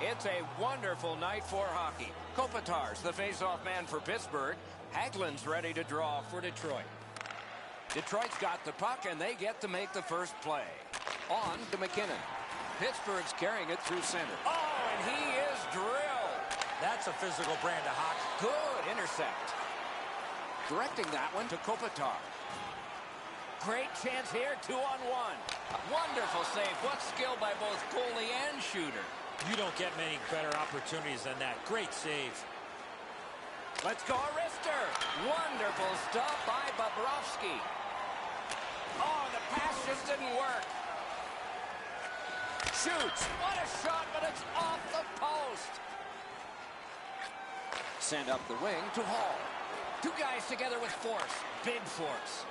It's a wonderful night for hockey. Kopitar's the face-off man for Pittsburgh. Hagelin's ready to draw for Detroit. Detroit's got the puck, and they get to make the first play. On to McKinnon. Pittsburgh's carrying it through center. Oh, and he is drilled. That's a physical brand of hockey. Good intercept. Directing that one to Kopitar. Great chance here, 2-on-1. Wonderful save. What skill by both goalie and shooter. You don't get many better opportunities than that. Great save. Let's go, Arister. Wonderful stuff by Bobrovsky. Oh, the pass just didn't work. Shoots. What a shot, but it's off the post. Send up the wing to Hall. Two guys together with force. Big force.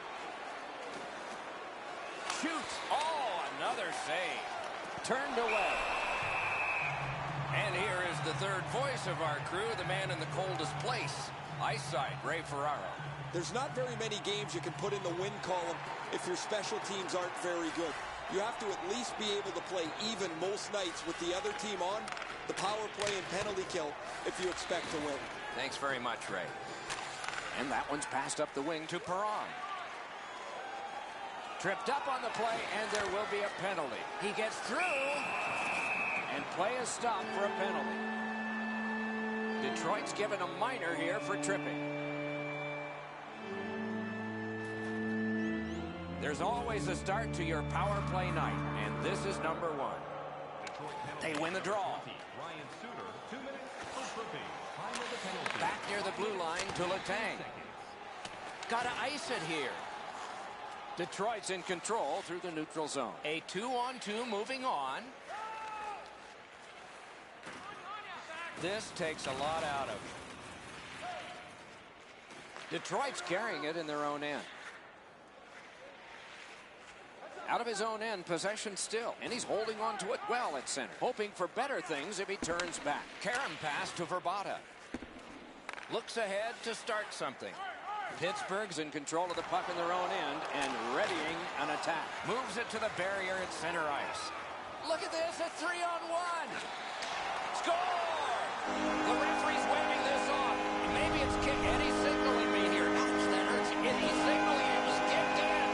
Shoots. Oh, another save. Turned away. And here is the third voice of our crew, the man in the coldest place. Ice side, Ray Ferraro. There's not very many games you can put in the win column if your special teams aren't very good. You have to at least be able to play even most nights with the other team on the power play and penalty kill if you expect to win. Thanks very much, Ray. And that one's passed up the wing to Perron. Tripped up on the play, and there will be a penalty. He gets through, and play is stopped for a penalty. Detroit's given a minor here for tripping. There's always a start to your power play night, and this is number one. They win the draw. Ryan Suter, 2 minutes for tripping. Time of the penalty. Back near the blue line to Letang. Gotta ice it here. Detroit's in control through the neutral zone. A 2-on-2 moving on. This takes a lot out of him. Detroit's carrying it in their own end. Out of his own end, possession still. And he's holding on to it well at center. Hoping for better things if he turns back. Karam pass to Verbata. Looks ahead to start something. Pittsburgh's in control of the puck in their own end and readying an attack. Moves it to the barrier at center ice. Look at this, a 3-on-1. Score! The referee's waving this off. Maybe it's kick. Eddie's signaling me here. Ouch, that hurts. Eddie's signaling it was kicked in.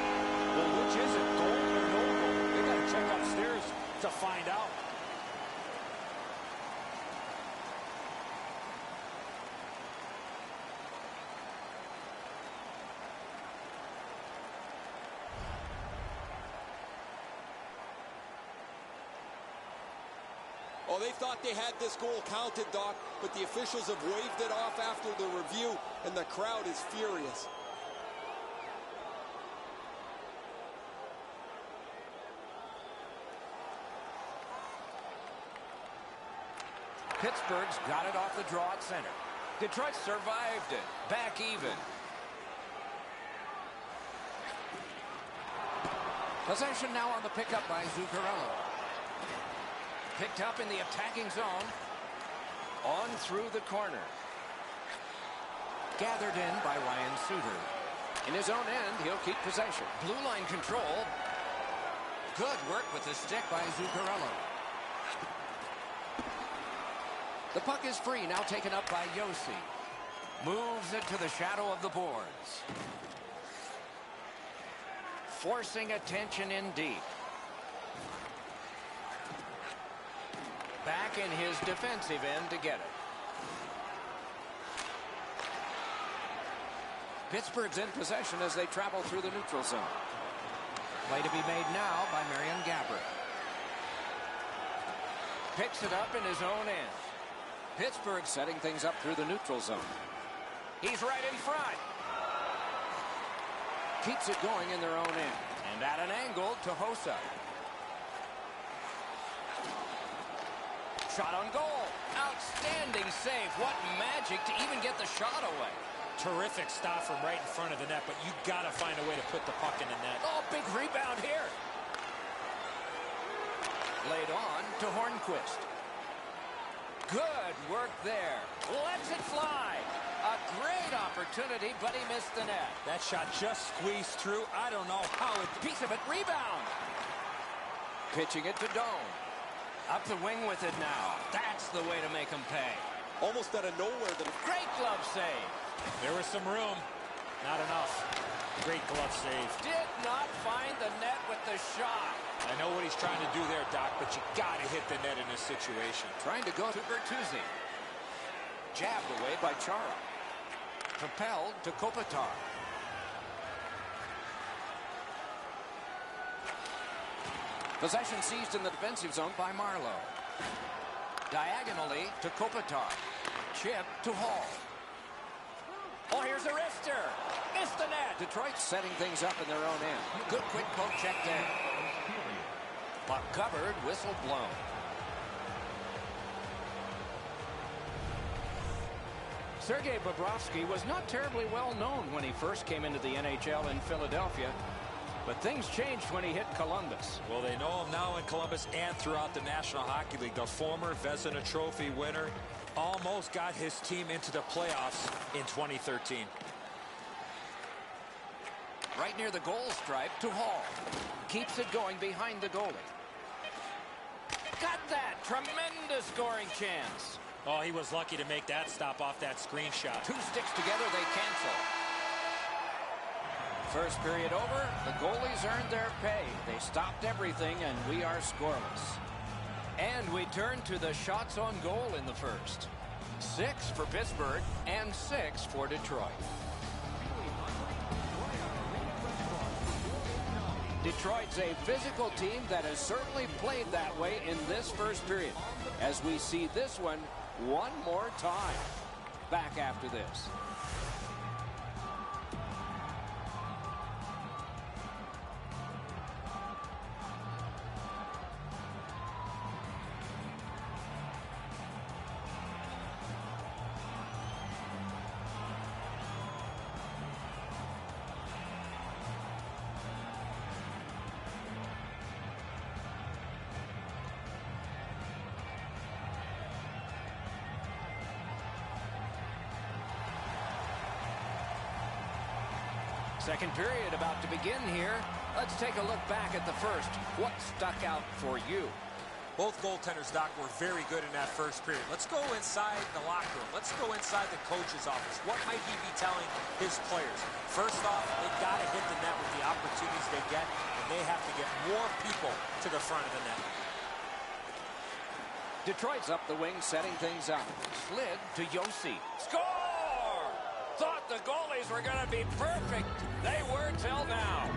Well, which is it, goal or no goal? They got to check upstairs to find out. Oh, they thought they had this goal counted, Doc, but the officials have waved it off after the review, and the crowd is furious. Pittsburgh's got it off the draw at center. Detroit survived it. Back even. Possession now on the pickup by Zuccarello. Picked up in the attacking zone. On through the corner. Gathered in by Ryan Suter. In his own end, he'll keep possession. Blue line control. Good work with the stick by Zuccarello. The puck is free, now taken up by Yossi. Moves it to the shadow of the boards. Forcing attention in deep. Back in his defensive end to get it. Pittsburgh's in possession as they travel through the neutral zone. Play to be made now by Marion Gaborik. Picks it up in his own end. Pittsburgh setting things up through the neutral zone. He's right in front. Keeps it going in their own end. And at an angle to Hossa. Shot on goal. Outstanding save. What magic to even get the shot away. Terrific stop from right in front of the net, but you got to find a way to put the puck in the net. Oh, big rebound here. Laid on to Hornquist. Good work there. Lets it fly. A great opportunity, but he missed the net. That shot just squeezed through. I don't know how it... Piece of it. Rebound. Pitching it to Doan. Up the wing with it now. That's the way to make him pay. Almost out of nowhere. Great glove save. There was some room. Not enough. Great glove save. Did not find the net with the shot. I know what he's trying to do there, Doc, but you got to hit the net in this situation. Trying to go to Bertuzzi. Jabbed away by Chara. Propelled to Kopitar. Possession seized in the defensive zone by Marlowe. Diagonally to Kopitar. Chip to Hall. Oh, here's a wrister. Missed the net. Detroit's setting things up in their own end. Good quick poke check there. Puck covered, whistle blown. Sergei Bobrovsky was not terribly well known when he first came into the NHL in Philadelphia, but things changed when he hit Columbus. Well, they know him now in Columbus and throughout the National Hockey League. The former Vezina Trophy winner almost got his team into the playoffs in 2013. Right near the goal stripe to Hall. Keeps it going behind the goalie. Got that. Tremendous scoring chance. Oh, he was lucky to make that stop off that screenshot. Two sticks together, they cancel. First period over, the goalies earned their pay. They stopped everything, and we are scoreless. And we turn to the shots on goal in the first. 6 for Pittsburgh and 6 for Detroit. Detroit's a physical team that has certainly played that way in this first period. As we see this one more time. Back after this. Second period about to begin here. Let's take a look back at the first. What stuck out for you? Both goaltenders, Doc, were very good in that first period. Let's go inside the locker room. Let's go inside the coach's office. What might he be telling his players? First off, they got to hit the net with the opportunities they get, and they have to get more people to the front of the net. Detroit's up the wing, setting things up. Slid to Yossi. Score! Thought the goalies were going to be perfect. They were till now.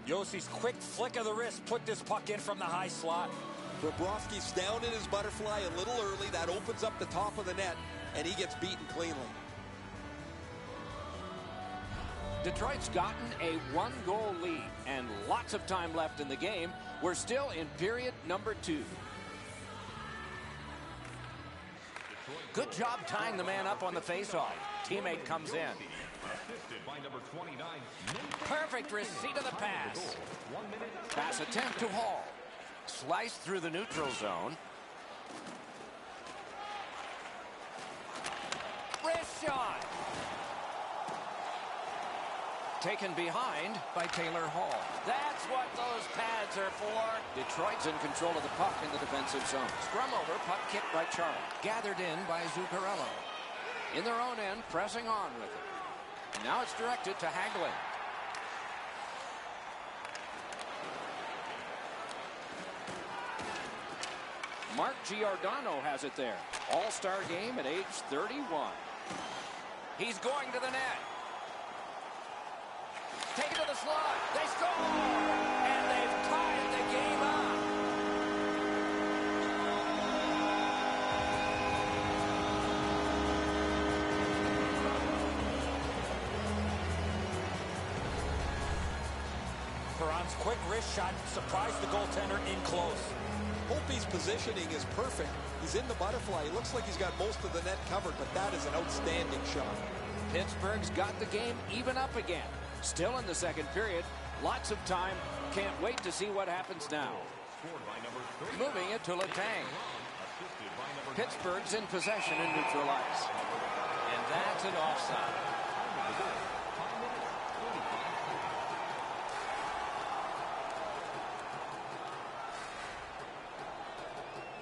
Yossi's quick flick of the wrist put this puck in from the high slot. Bobrovsky's down in his butterfly a little early. That opens up the top of the net, and he gets beaten cleanly. Detroit's gotten a 1-goal lead and lots of time left in the game. We're still in period number 2. Good job tying the man up on the faceoff. Teammate comes in. Perfect receipt of the pass. Pass attempt to Hall. Sliced through the neutral zone. Wrist shot. Taken behind by Taylor Hall. That's what those pads are for. Detroit's in control of the puck in the defensive zone. Scrum over, puck kicked by Chara. Gathered in by Zuccarello. In their own end, pressing on with it. And now it's directed to Hagelin. Mark Giordano has it there. All-star game at age 31. He's going to the net. Take it to the slot. They score! And they've tied the game up. Perron's quick wrist shot surprised the goaltender in close. Holtby's positioning is perfect. He's in the butterfly. He looks like he's got most of the net covered, but that is an outstanding shot. Pittsburgh's got the game even up again. Still in the second period. Lots of time. Can't wait to see what happens now. Moving it to Letang. Pittsburgh's in possession in neutral ice. And that's an offside.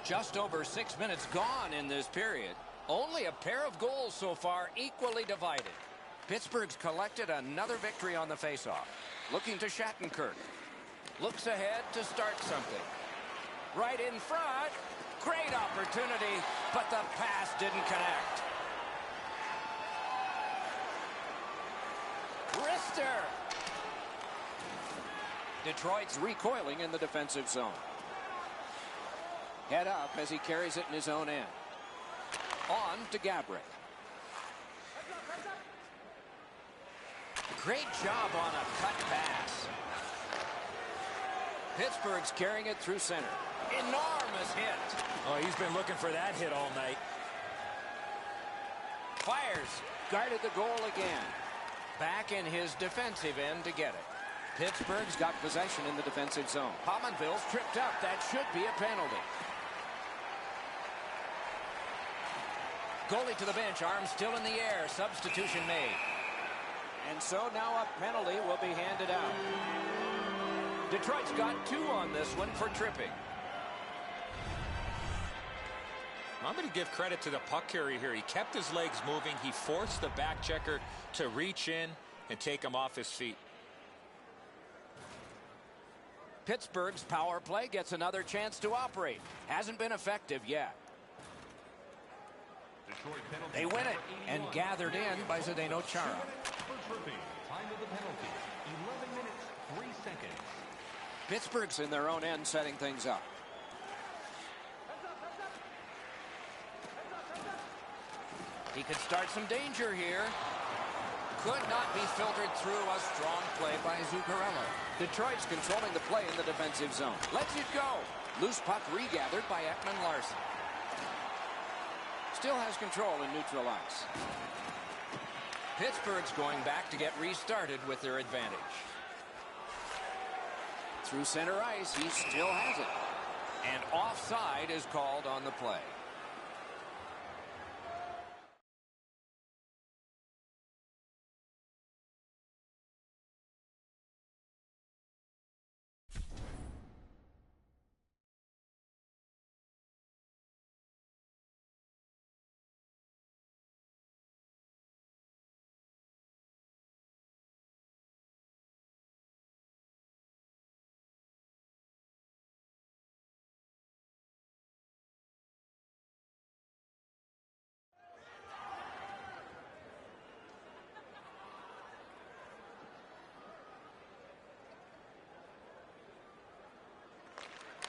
Just over 6 minutes gone in this period. Only a pair of goals so far, equally divided. Pittsburgh's collected another victory on the faceoff. Looking to Shattenkirk. Looks ahead to start something. Right in front. Great opportunity, but the pass didn't connect. Wrister. Detroit's recoiling in the defensive zone. Head up as he carries it in his own end. On to Gabrick. Great job on a cut pass. Pittsburgh's carrying it through center. Enormous hit. Oh, he's been looking for that hit all night. Fires. Guarded the goal again. Back in his defensive end to get it. Pittsburgh's got possession in the defensive zone. Pominville's tripped up. That should be a penalty. Goalie to the bench. Arms still in the air. Substitution made. And so now a penalty will be handed out. Detroit's got 2 on this one for tripping. I'm going to give credit to the puck carrier here. He kept his legs moving. He forced the back checker to reach in and take him off his feet. Pittsburgh's power play gets another chance to operate. Hasn't been effective yet. They win it and gathered in by Zdeno Chara. Time of the penalty, 11 minutes, 3 seconds. Pittsburgh's in their own end setting things up. He could start some danger here. Could not be filtered through. A strong play by Zuccarello. Detroit's controlling the play in the defensive zone. Lets it go. Loose puck regathered by Ekman Larson. Still has control in neutral ice. Pittsburgh's going back to get restarted with their advantage. Through center ice, he still has it. And offside is called on the play.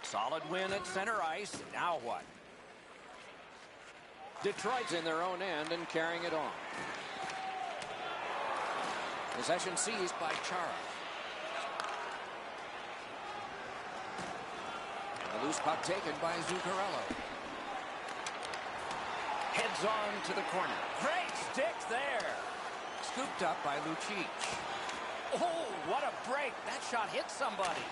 Solid win at center ice. Now what? Detroit's in their own end and carrying it on. Possession seized by Chara. The loose puck taken by Zuccarello. Heads on to the corner. Great stick there. Scooped up by Lucic. Oh, what a break. That shot hit somebody.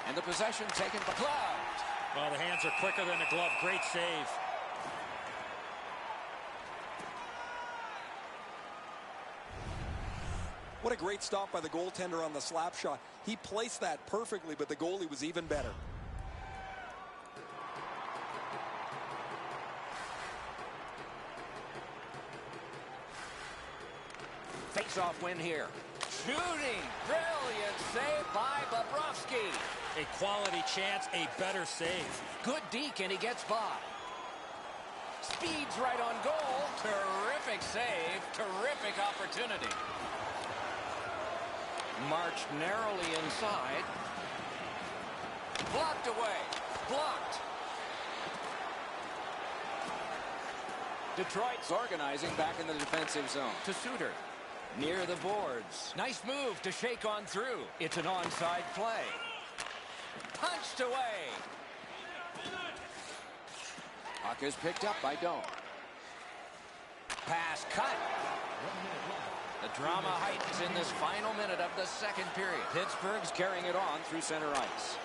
And the possession taken by Glove. Well, the hands are quicker than the glove. Great save. What a great stop by the goaltender on the slap shot. He placed that perfectly, but the goalie was even better. Face-off win here. Shooting. Brilliant save by Bobrovsky. A quality chance, a better save. Good deke, and he gets by. Speeds right on goal. Terrific save. Terrific opportunity. Marched narrowly inside. Blocked away. Blocked. Detroit's organizing back in the defensive zone. To Suter. Near the boards. Nice move to shake on through. It's an onside play. Punched away. Puck is picked up by Doan. Pass cut. The drama heightens in this final minute of the second period. Pittsburgh's carrying it on through center ice.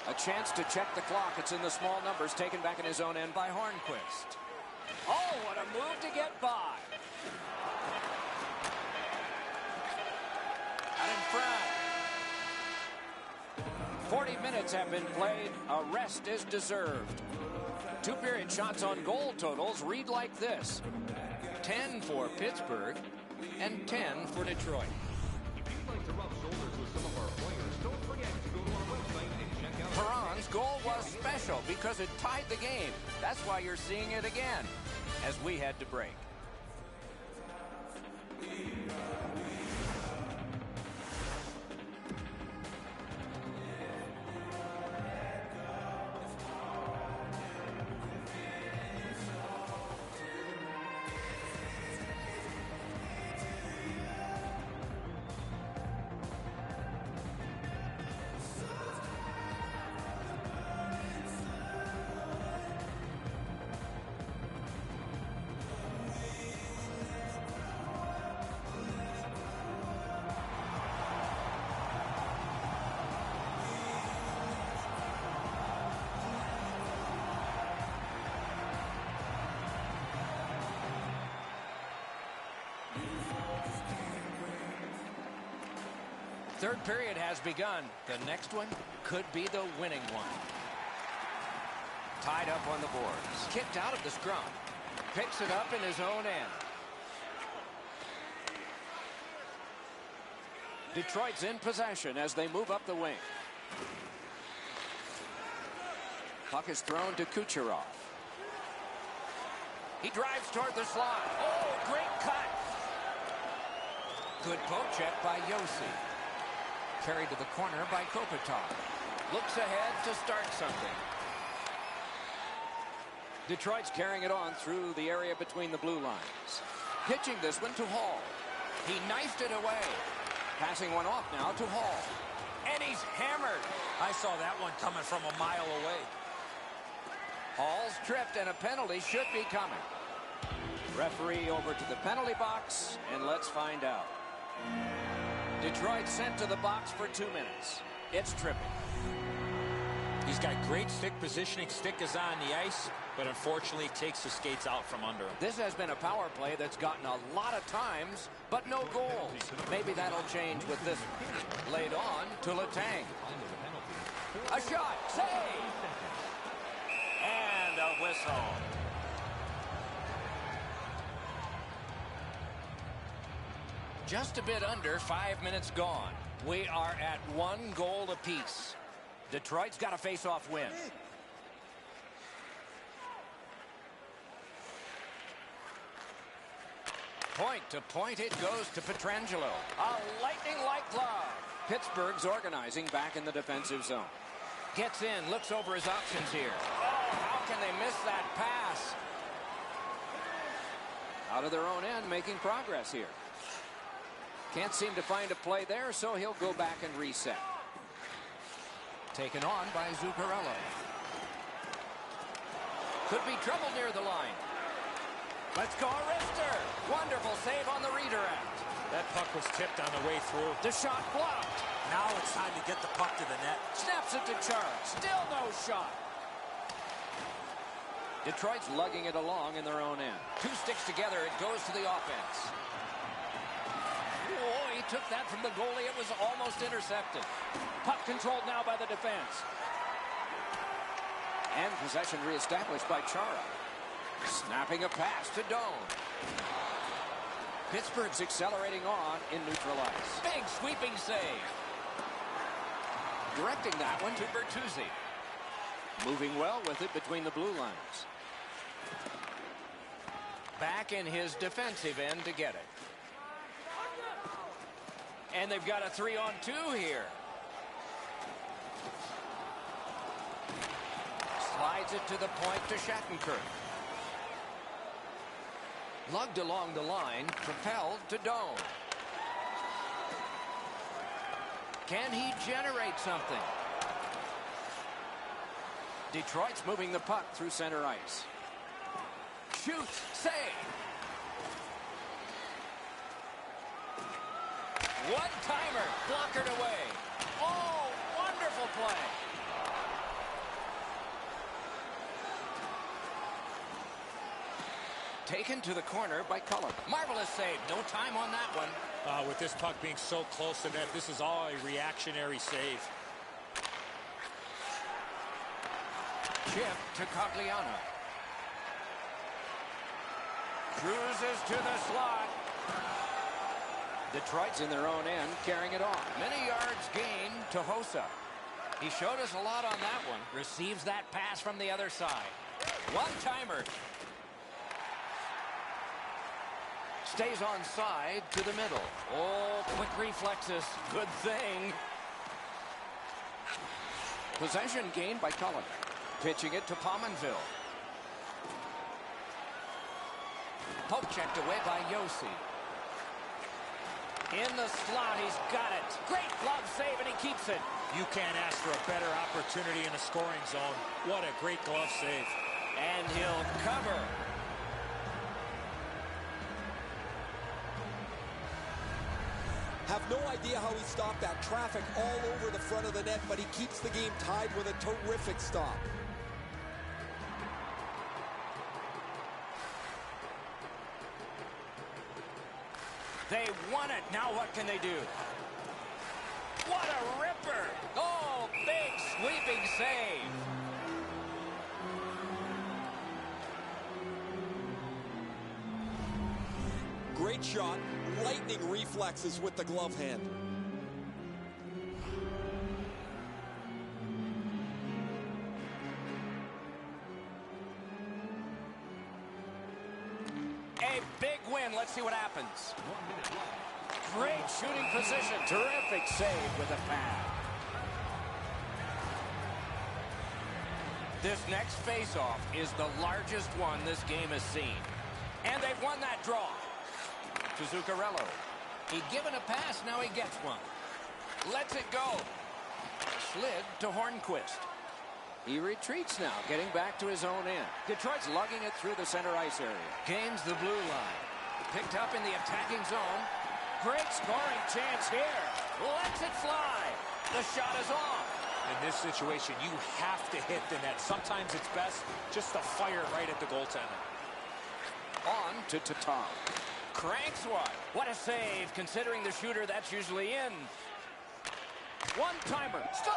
A chance to check the clock. It's in the small numbers, taken back in his own end by Hornquist. Oh, what a move to get by. Out in front. 40 minutes have been played. A rest is deserved. Two-period shots on goal totals read like this: 10 for Pittsburgh and 10 for Detroit. If you'd like to rub shoulders with some of our players, don't forget to go to our website and check out... Perron's goal was special because it tied the game. That's why you're seeing it again as we head to break. Third period has begun. The next one could be the winning one. Tied up on the boards. Kicked out of the scrum. Picks it up in his own end. Detroit's in possession as they move up the wing. Puck is thrown to Kucherov. He drives toward the slot. Oh, great cut. Good poke check by Yossi. Carried to the corner by Kopitar. Looks ahead to start something. Detroit's carrying it on through the area between the blue lines. Pitching this one to Hall. He knifed it away. Passing one off now to Hall. And he's hammered. I saw that one coming from a mile away. Hall's tripped and a penalty should be coming. Referee over to the penalty box, and let's find out. Detroit sent to the box for 2 minutes. It's tripping. He's got great stick positioning. Stick is on the ice, but unfortunately takes the skates out from under him. This has been a power play that's gotten a lot of times, but no goals. Maybe that'll change with this one. Laid on to Letang. A shot. Save. And a whistle. Just a bit under 5 minutes gone. We are at 1 goal apiece. Detroit's got a face-off win. Point to point it goes to Pietrangelo. A lightning-like glove. Pittsburgh's organizing back in the defensive zone. Gets in, looks over his options here. Oh, how can they miss that pass? Out of their own end, making progress here. Can't seem to find a play there, so he'll go back and reset. Taken on by Zuccarello. Could be trouble near the line. Let's go, Rister. Wonderful save on the redirect. That puck was tipped on the way through. The shot blocked. Now it's time to get the puck to the net. Snaps it to Chara. Still no shot. Detroit's lugging it along in their own end. 2 sticks together, it goes to the offense. Oh, he took that from the goalie. It was almost intercepted. Puck controlled now by the defense. And possession reestablished by Chara. Snapping a pass to Doan. Pittsburgh's accelerating on in neutral ice. Big sweeping save. Directing that one to Bertuzzi. Moving well with it between the blue lines. Back in his defensive end to get it. And they've got a 3-on-2 here. Slides it to the point to Shattenkirk. Lugged along the line, propelled to Doan. Can he generate something? Detroit's moving the puck through center ice. Shoots, save. One-timer, blockered away. Oh, wonderful play. Taken to the corner by Cullen. Marvelous save. No time on that one. With this puck being so close to net, this is all a reactionary save. Chip to Cogliano. Cruises to the slot. Detroit's in their own end, carrying it off. Many yards gained to Hossa. He showed us a lot on that one. Receives that pass from the other side. One-timer. Stays on side to the middle. Oh, quick reflexes. Good thing. Possession gained by Cullen. Pitching it to Pominville. Poke checked away by Yossi. In the slot, he's got it. Great glove save, and he keeps it. You can't ask for a better opportunity in the scoring zone. What a great glove save. And he'll cover. Have no idea how he stopped that traffic all over the front of the net, but he keeps the game tied with a terrific stop. They won it. Now what can they do? What a ripper. Oh, big sweeping save. Great shot, lightning reflexes with the glove hand. A big win. Let's see what happens. Great shooting position. Terrific save with a pad. This next faceoff is the largest one this game has seen. And they've won that draw. To Zuccarello. He'd given a pass, now he gets one. Lets it go. Slid to Hornquist. He retreats now, getting back to his own end. Detroit's lugging it through the center ice area. Gains the blue line. Picked up in the attacking zone. Great scoring chance here. Lets it fly. The shot is off. In this situation, you have to hit the net. Sometimes it's best just to fire right at the goaltender. On to Tatar. Cranks one. What a save, considering the shooter that's usually in. One-timer. Score!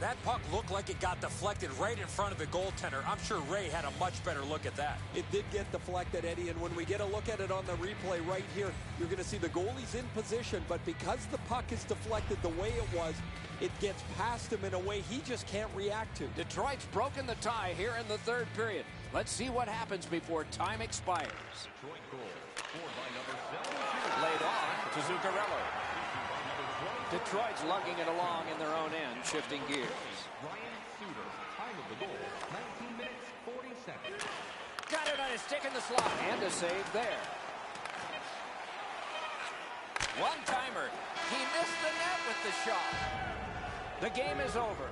That puck looked like it got deflected right in front of the goaltender. I'm sure Ray had a much better look at that. It did get deflected, Eddie, and when we get a look at it on the replay right here, you're going to see the goalie's in position, but because the puck is deflected the way it was, it gets past him in a way he just can't react to. Detroit's broken the tie here in the third period. Let's see what happens before time expires. Detroit goal, scored by number 7. Laid on to Zuccarello. Detroit's lugging it along in their own end, shifting gears. Ryan Suter, time of the goal, 19 minutes, 40 seconds. Got it on his stick in the slot, and a save there. One-timer. He missed the net with the shot. The game is over.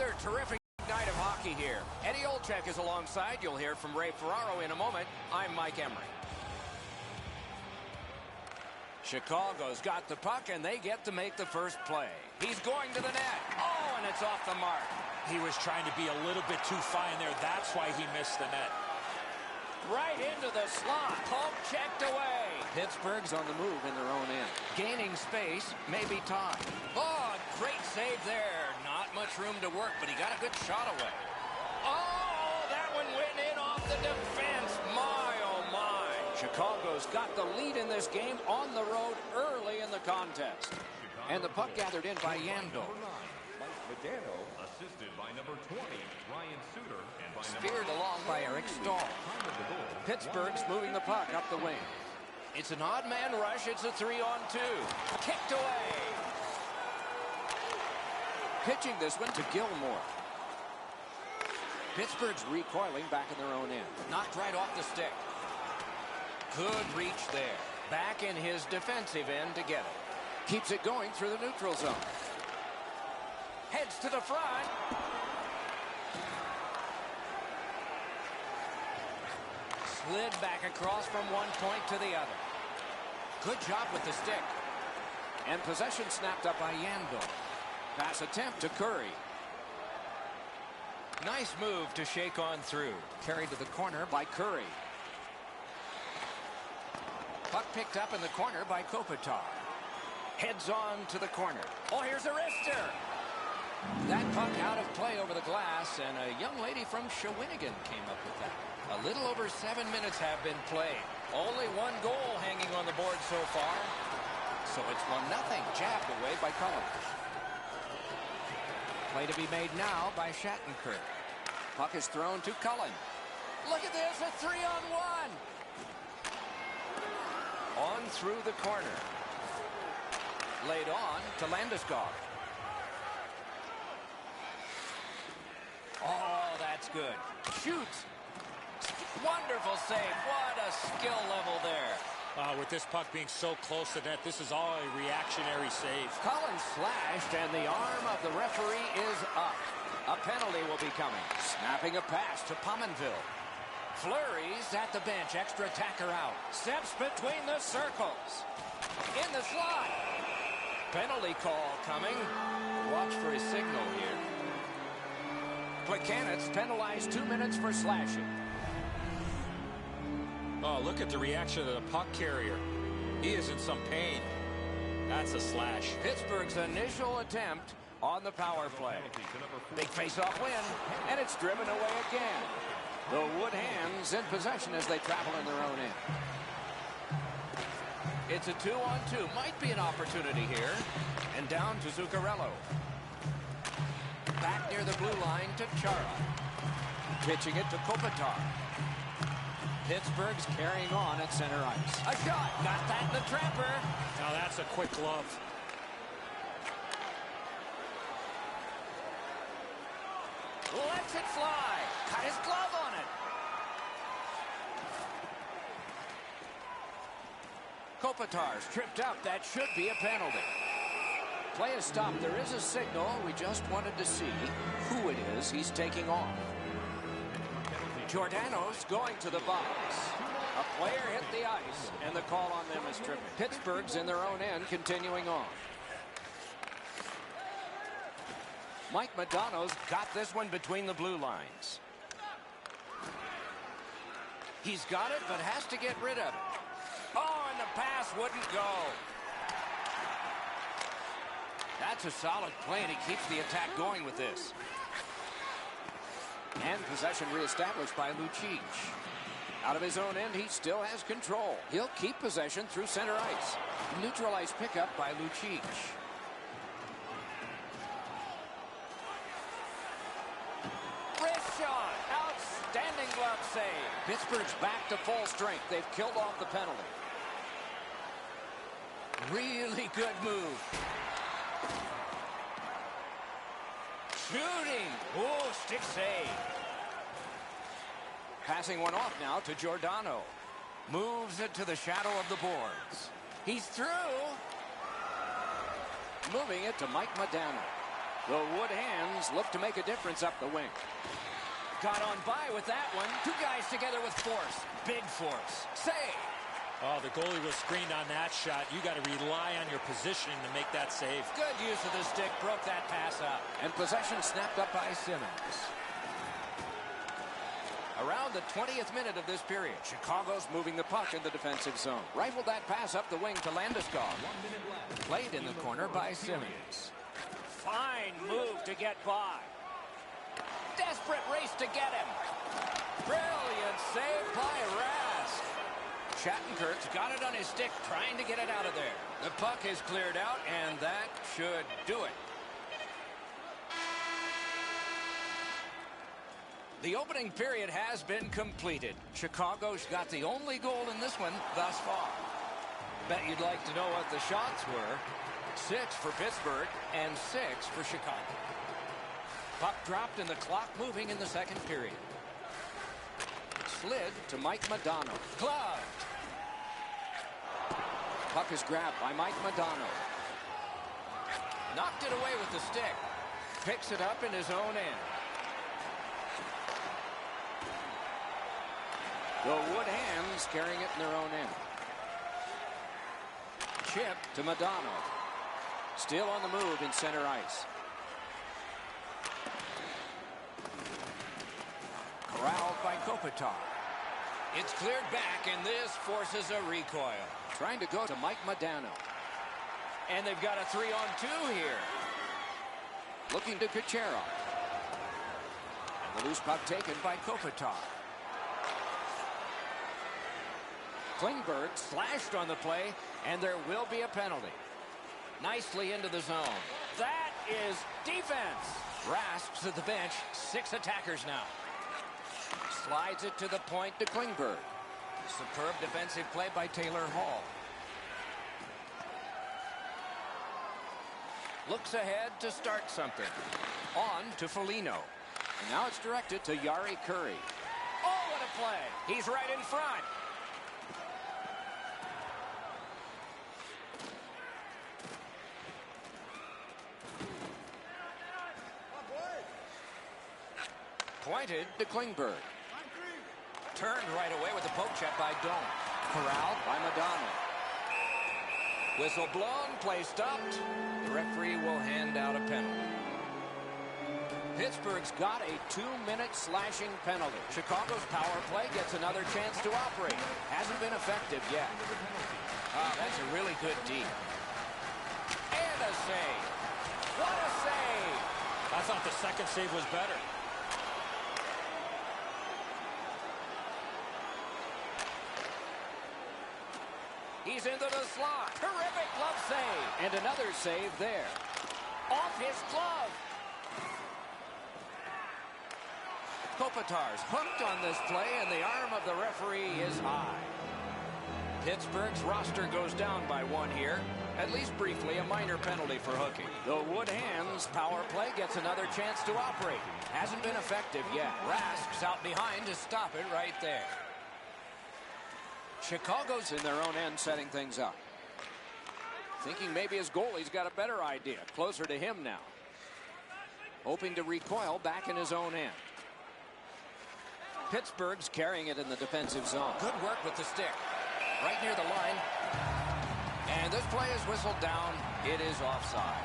Another terrific night of hockey here. Eddie Olczyk is alongside. You'll hear from Ray Ferraro in a moment. I'm Mike Emery. Chicago's got the puck, and they get to make the first play. He's going to the net. Oh, and it's off the mark. He was trying to be a little bit too fine there. That's why he missed the net. Right into the slot. Poke checked away. Pittsburgh's on the move in their own end. Gaining space, maybe time. Oh, great save there. Not much room to work, but he got a good shot away. Oh, that one went in off the defense. My, oh, my. Chicago's got the lead in this game on the road early in the contest. And the puck gathered in by Yandel. Medano, assisted by number 20, Ryan Suter, and by Speared along by Eric Stahl. Pittsburgh's moving the puck up the wing. It's an odd man rush. It's a 3-on-2. Kicked away. Pitching this one to Gilmore. Pittsburgh's recoiling back in their own end. Knocked right off the stick. Good reach there. Back in his defensive end to get it. Keeps it going through the neutral zone. Heads to the front. Slid back across from one point to the other. Good job with the stick. And possession snapped up by Yandel. Pass attempt to Curry. Nice move to shake on through. Carried to the corner by Curry. Puck picked up in the corner by Kopitar. Heads on to the corner. Oh, here's a wrister. That puck out of play over the glass, and a young lady from Shawinigan came up with that. A little over 7 minutes have been played. Only one goal hanging on the board so far. So it's 1-0, jabbed away by Cullen. Play to be made now by Shattenkirk. Puck is thrown to Cullen. Look at this, a 3-on-1. On through the corner. Laid on to Landeskog. Oh, that's good. Shoots. Wonderful save. What a skill level there. With this puck being so close to net, this is all a reactionary save. Collins slashed, and the arm of the referee is up. A penalty will be coming. Snapping a pass to Pominville. Flurries at the bench. Extra attacker out. Steps between the circles. In the slot. Penalty call coming. Watch for his signal here. Plekanec penalized 2 minutes for slashing. Oh, look at the reaction of the puck carrier. He is in some pain. That's a slash. Pittsburgh's initial attempt on the power play. Big face-off win, and it's driven away again. The Wood Hands in possession as they travel in their own end. It's a 2-on-2. Might be an opportunity here. And down to Zuccarello. Back near the blue line to Chara. Pitching it to Kopitar. Pittsburgh's carrying on at center ice. A shot. Got that in the trapper. Now that's a quick glove. Lets it fly. Cut his glove on it. Kopitar's tripped up. That should be a penalty. Play is stopped. There is a signal. We just wanted to see who it is he's taking off. Giordano's going to the box. A player hit the ice, and the call on them is tripping. Pittsburgh's in their own end, continuing on. Mike Modano's got this one between the blue lines. He's got it, but has to get rid of it. Oh, and the pass wouldn't go. That's a solid play, and he keeps the attack going with this. And possession reestablished by Lucic. Out of his own end, he still has control. He'll keep possession through center ice. Neutralized pickup by Lucic. Wrist shot. Outstanding glove save. Pittsburgh's back to full strength. They've killed off the penalty. Really good move. Shooting. Oh, stick save. Passing one off now to Giordano. Moves it to the shadow of the boards. He's through. Moving it to Mike Modano. The Wood Hands look to make a difference up the wing. Got on by with that one. Two guys together with force. Big force. Save. Oh, the goalie was screened on that shot. You got to rely on your positioning to make that save. Good use of the stick. Broke that pass up. And possession snapped up by Simmons. Around the 20th minute of this period, Chicago's moving the puck in the defensive zone. Rifled that pass up the wing to Landeskog. Played in the corner by Simmons. Fine move to get by. Desperate race to get him. Brilliant save by Rask. Shattenkurt's got it on his stick, trying to get it out of there. The puck is cleared out, and that should do it. The opening period has been completed. Chicago's got the only goal in this one thus far. Bet you'd like to know what the shots were. 6 for Pittsburgh and 6 for Chicago. Puck dropped and the clock moving in the second period. Slid to Mike Modano. Gloved. Puck is grabbed by Mike Modano. Knocked it away with the stick. Picks it up in his own end. The Wood Hands carrying it in their own end. Chip to Modano. Still on the move in center ice. Corralled by Kopitar. It's cleared back, and this forces a recoil. Trying to go to Mike Modano. And they've got a 3-on-2 here. Looking to Kucherov. And the loose puck taken by Kopitar. Klingberg slashed on the play, and there will be a penalty. Nicely into the zone. That is defense. Rask's at the bench. 6 attackers now. Slides it to the point to Klingberg. Superb defensive play by Taylor Hall. Looks ahead to start something. On to Foligno. And now it's directed to Yari Curry. Oh, what a play. He's right in front. Pointed to Klingberg. Turned right away with a poke check by Doan. Corralled by Modano. Whistle blown, play stopped. The referee will hand out a penalty. Pittsburgh's got a 2-minute slashing penalty. Chicago's power play gets another chance to operate. Hasn't been effective yet. That's a really good D. And a save. What a save. I thought the second save was better. He's into the slot. Terrific glove save. And another save there. Off his glove. Kopitar's hooked on this play, and the arm of the referee is high. Pittsburgh's roster goes down by 1 here. At least briefly, a minor penalty for hooking. The Wood Hands power play gets another chance to operate. Hasn't been effective yet. Rask's out behind to stop it right there. Chicago's in their own end setting things up. Thinking maybe his goalie's got a better idea. Closer to him now. Hoping to recoil back in his own end. Pittsburgh's carrying it in the defensive zone. Good work with the stick. Right near the line. And this play is whistled down. It is offside.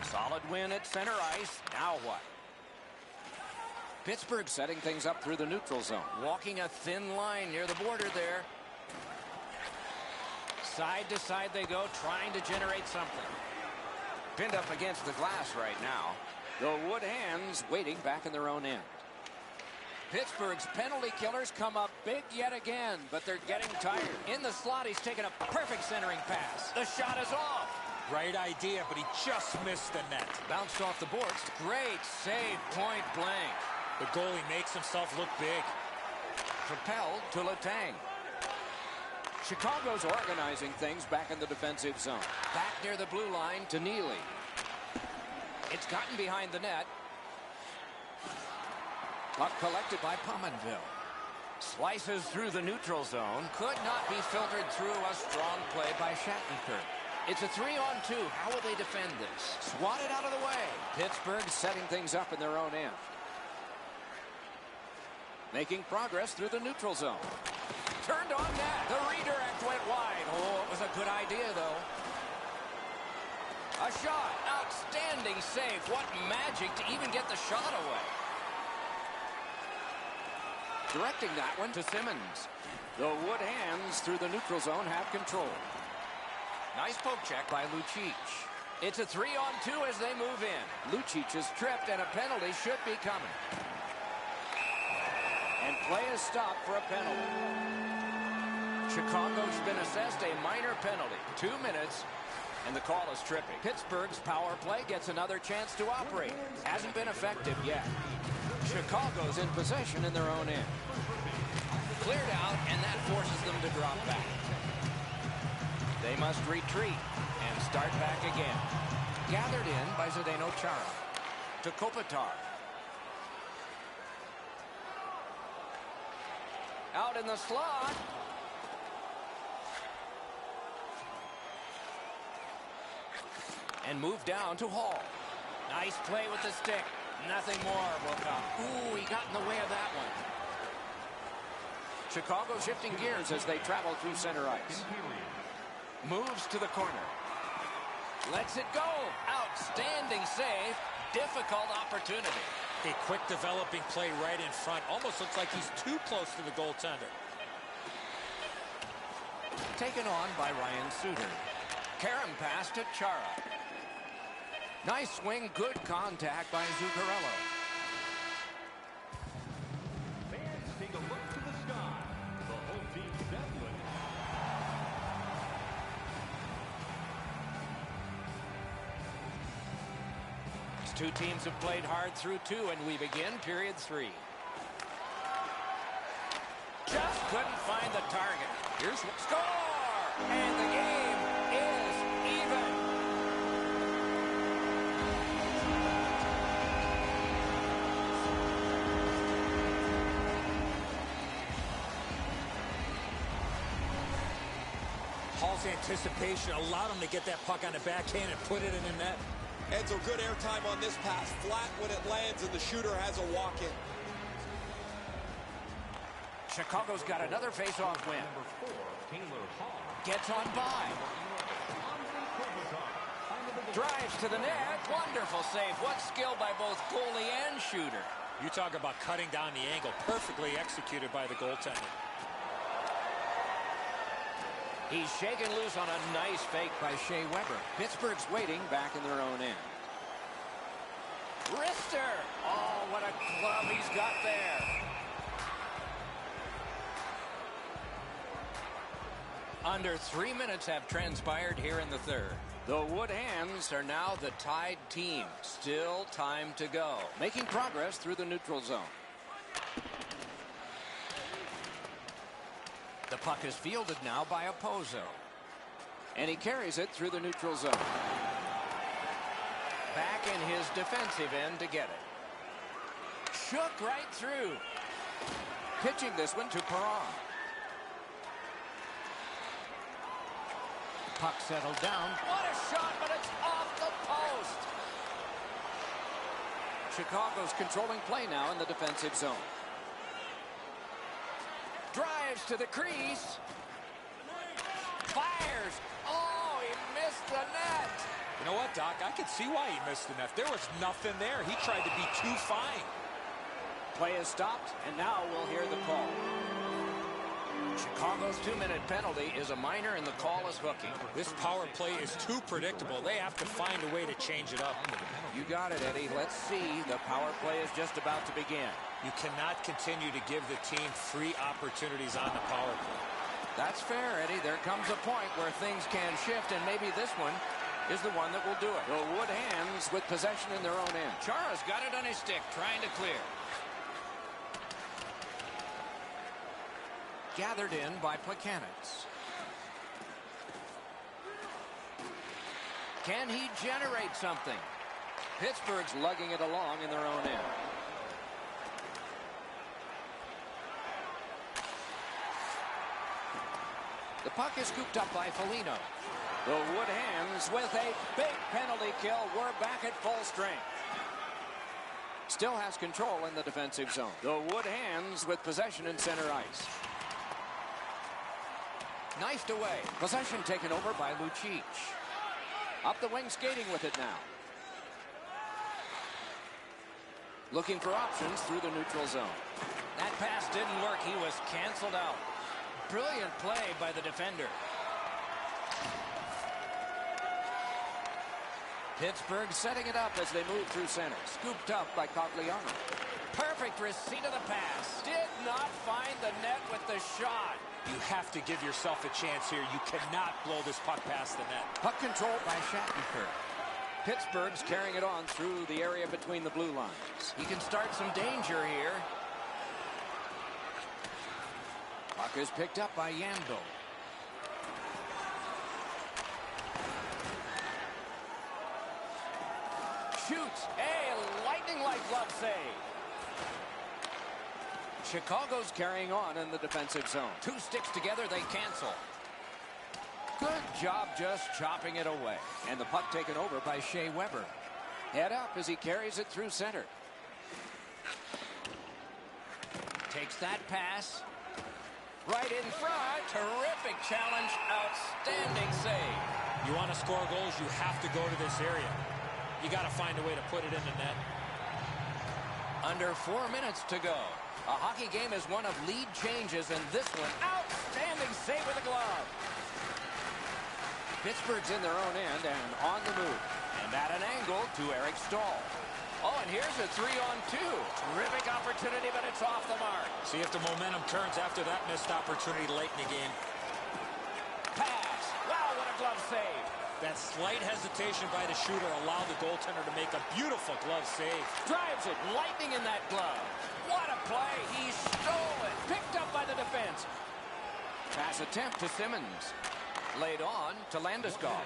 Solid win at center ice. Now what? Pittsburgh setting things up through the neutral zone. Walking a thin line near the border there. Side to side they go, trying to generate something. Pinned up against the glass right now. The Wood Hands waiting back in their own end. Pittsburgh's penalty killers come up big yet again, but they're getting tired. In the slot, he's taken a perfect centering pass. The shot is off. Great idea, but he just missed the net. Bounced off the boards. Great save, point blank. The goalie makes himself look big. Propelled to Letang. Chicago's organizing things back in the defensive zone. Back near the blue line to Neely. It's gotten behind the net. Puck collected by Pominville. Slices through the neutral zone. Could not be filtered through a strong play by Shattenkirk. It's a 3-on-2. How will they defend this? Swatted out of the way. Pittsburgh setting things up in their own end. Making progress through the neutral zone. Turned on net. The redirect went wide. Oh, it was a good idea, though. A shot. Outstanding save. What magic to even get the shot away. Directing that one to Simmons. The wood hands through the neutral zone have control. Nice poke check by Lucic. It's a 3-on-2 as they move in. Lucic is tripped and a penalty should be coming. And play is stopped for a penalty. Chicago's been assessed a minor penalty. 2 minutes, and the call is tripping. Pittsburgh's power play gets another chance to operate. Hasn't been effective yet. Chicago's in possession in their own end. Cleared out, and that forces them to drop back. They must retreat and start back again. Gathered in by Zdeno Chara. To Kopitar. Out in the slot. And move down to Hall. Nice play with the stick. Nothing more will come. Ooh, he got in the way of that one. Chicago shifting gears as they travel through center ice. Moves to the corner. Lets it go. Outstanding save. Difficult opportunity. A quick developing play right in front. Almost looks like he's too close to the goaltender. Taken on by Ryan Suter. Karam pass to Chara. Nice swing, good contact by Zuccarello. Fans, take a look to the sky. The home team's death limit. These two teams have played hard through 2, and we begin period 3. Just couldn't find the target. Here's the score! And the game is even. Hall's anticipation allowed him to get that puck on the backhand and put it in the net. Edzo, good airtime on this pass. Flat when it lands, and the shooter has a walk-in. Chicago's got another face-off win. Number 4, Taylor Hall. Gets on by. Drives to the net. Wonderful save. What skill by both goalie and shooter. You talk about cutting down the angle. Perfectly executed by the goaltender. He's shaken loose on a nice fake by Shea Weber. Pittsburgh's waiting back in their own end. Wrister! Oh, what a glove he's got there. Under 3 minutes have transpired here in the third. The Wood Hands are now the tied team. Still time to go. Making progress through the neutral zone. The puck is fielded now by Opposo. And he carries it through the neutral zone. Back in his defensive end to get it. Shook right through. Pitching this one to Perron. Puck settled down. What a shot, but it's off the post. Chicago's controlling play now in the defensive zone. Drives to the crease. Fires. Oh, he missed the net. You know what, Doc? I can see why he missed the net. There was nothing there. He tried to be too fine. Play is stopped, and now we'll hear the call. Chicago's 2-minute penalty is a minor, and the call is hooking. This power play is too predictable. They have to find a way to change it up. You got it, Eddie. Let's see. The power play is just about to begin. You cannot continue to give the team free opportunities on the power play. That's fair, Eddie. There comes a point where things can shift, and maybe this one is the one that will do it. The Wood Hands with possession in their own end. Chara's got it on his stick, trying to clear. Gathered in by Plekanec. Can he generate something? Pittsburgh's lugging it along in their own end. The puck is scooped up by Foligno. The Wood Hens with a big penalty kill. We're back at full strength. Still has control in the defensive zone. The Wood Hens with possession in center ice. Knifed away. Possession taken over by Lucic. Up the wing skating with it now. Looking for options through the neutral zone. That pass didn't work. He was canceled out. Brilliant play by the defender. Pittsburgh setting it up as they move through center. Scooped up by Cogliano. Perfect receipt of the pass. Did not find the net with the shot. You have to give yourself a chance here. You cannot blow this puck past the net. Puck controlled by Shattenkirk. Pittsburgh's carrying it on through the area between the blue lines. He can start some danger here. Puck is picked up by Yandel. Shoots a lightning-like glove save. Chicago's carrying on in the defensive zone. Two sticks together, they cancel. Good job just chopping it away. And the puck taken over by Shea Weber. Head up as he carries it through center. Takes that pass. Right in front. Terrific challenge. Outstanding save. You want to score goals, you have to go to this area. You got to find a way to put it in the net. Under 4 minutes to go. A hockey game is one of lead changes, and this one, outstanding save with a glove. Pittsburgh's in their own end and on the move. And at an angle to Eric Stahl. Oh, and here's a 3-on-2. Terrific opportunity, but it's off the mark. See if the momentum turns after that missed opportunity late in the game. Pass. Wow, what a glove save. That slight hesitation by the shooter allowed the goaltender to make a beautiful glove save. Drives it. Lightning in that glove. What a play. He stole it. Picked up by the defense. Pass attempt to Simmons. Laid on to Landeskog.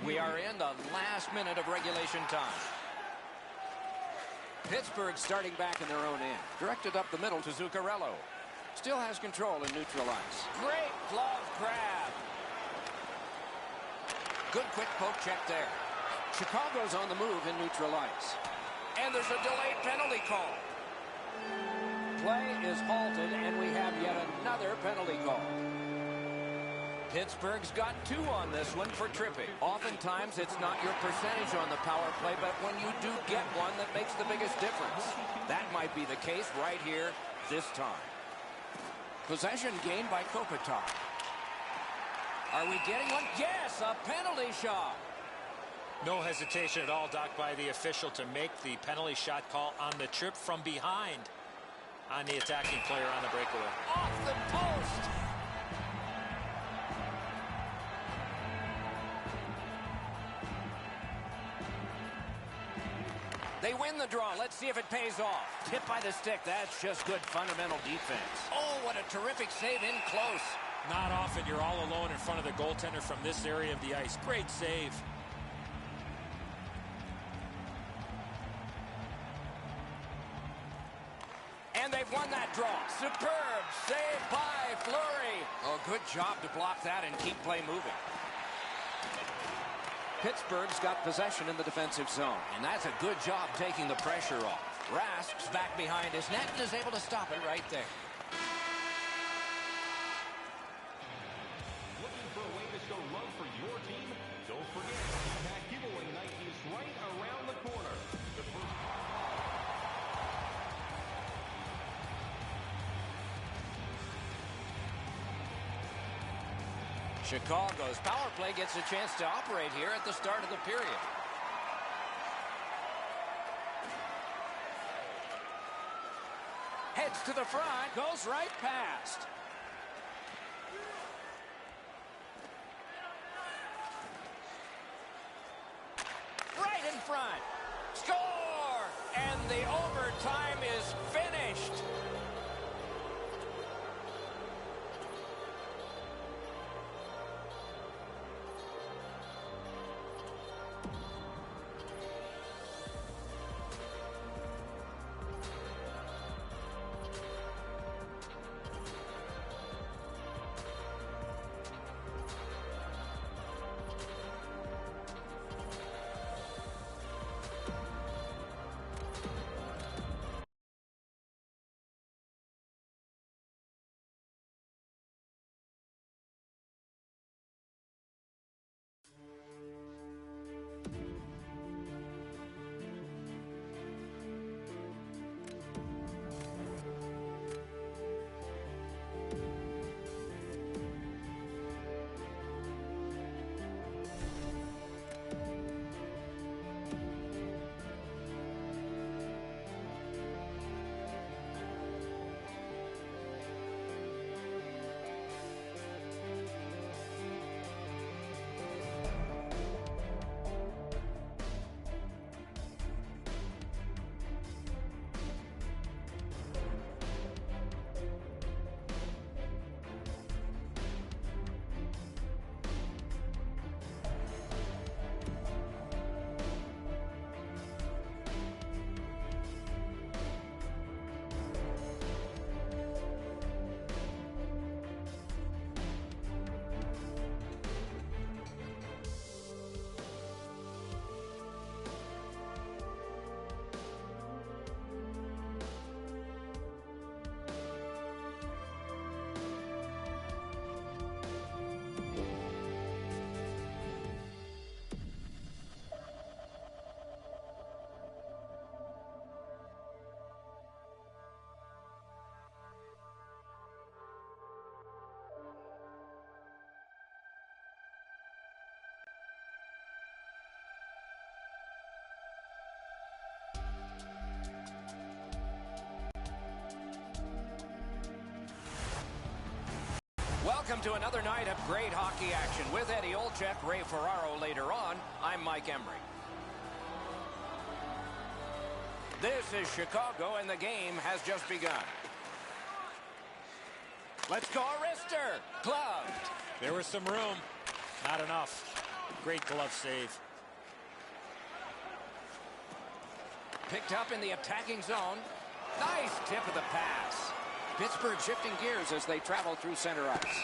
We are in the last minute of regulation time. Pittsburgh starting back in their own end. Directed up the middle to Zuccarello. Still has control in neutral ice. Great glove grab. Good quick poke check there. Chicago's on the move in neutral ice. And there's a delayed penalty call. Play is halted, and we have yet another penalty call. Pittsburgh's got 2 on this one for tripping. Oftentimes, it's not your percentage on the power play, but when you do get one, that makes the biggest difference. That might be the case right here this time. Possession gained by Kopitar. Are we getting one? Yes, a penalty shot. No hesitation at all, Doc, by the official to make the penalty shot call on the trip from behind on the attacking player on the breakaway. Off the post. They win the draw. Let's see if it pays off. Tip by the stick. That's just good fundamental defense. Oh, what a terrific save in close. Not often you're all alone in front of the goaltender from this area of the ice. Great save. And they've won that draw. Superb save by Fleury. Oh, good job to block that and keep play moving. Pittsburgh's got possession in the defensive zone, and that's a good job taking the pressure off. Rask's back behind his net and is able to stop it right there. Looking for a way to show love for your team? Don't forget, that giveaway night is right around the corner. The first... Chicago's power play gets a chance to operate here at the start of the period. Heads to the front, goes right past. Right in front. Score! And the overtime is finished. Welcome to another night of great hockey action. With Eddie Olczyk, Ray Ferraro later on, I'm Mike Embry. This is Chicago, and the game has just begun. Let's go, Arister. Gloved. There was some room. Not enough. Great glove save. Picked up in the attacking zone. Nice tip of the pass. Pittsburgh shifting gears as they travel through center ice.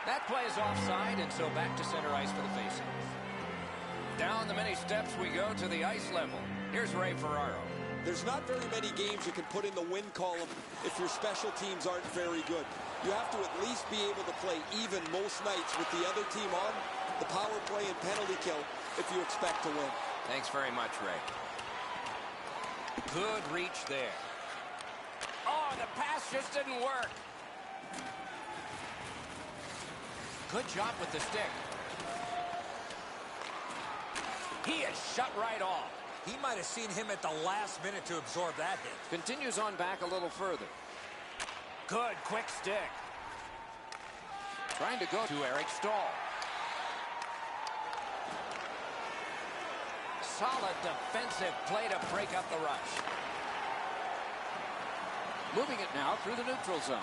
That play is offside, and so back to center ice for the faceoff. Down the many steps we go to the ice level. Here's Ray Ferraro. There's not very many games you can put in the win column if your special teams aren't very good. You have to at least be able to play even most nights with the other team on the power play and penalty kill if you expect to win. Thanks very much, Ray. Good reach there. Oh, the pass just didn't work. Good job with the stick. He is shut right off. He might have seen him at the last minute to absorb that hit. Continues on back a little further. Good quick stick. Trying to go to Eric Stahl. Solid defensive play to break up the rush. Moving it now through the neutral zone.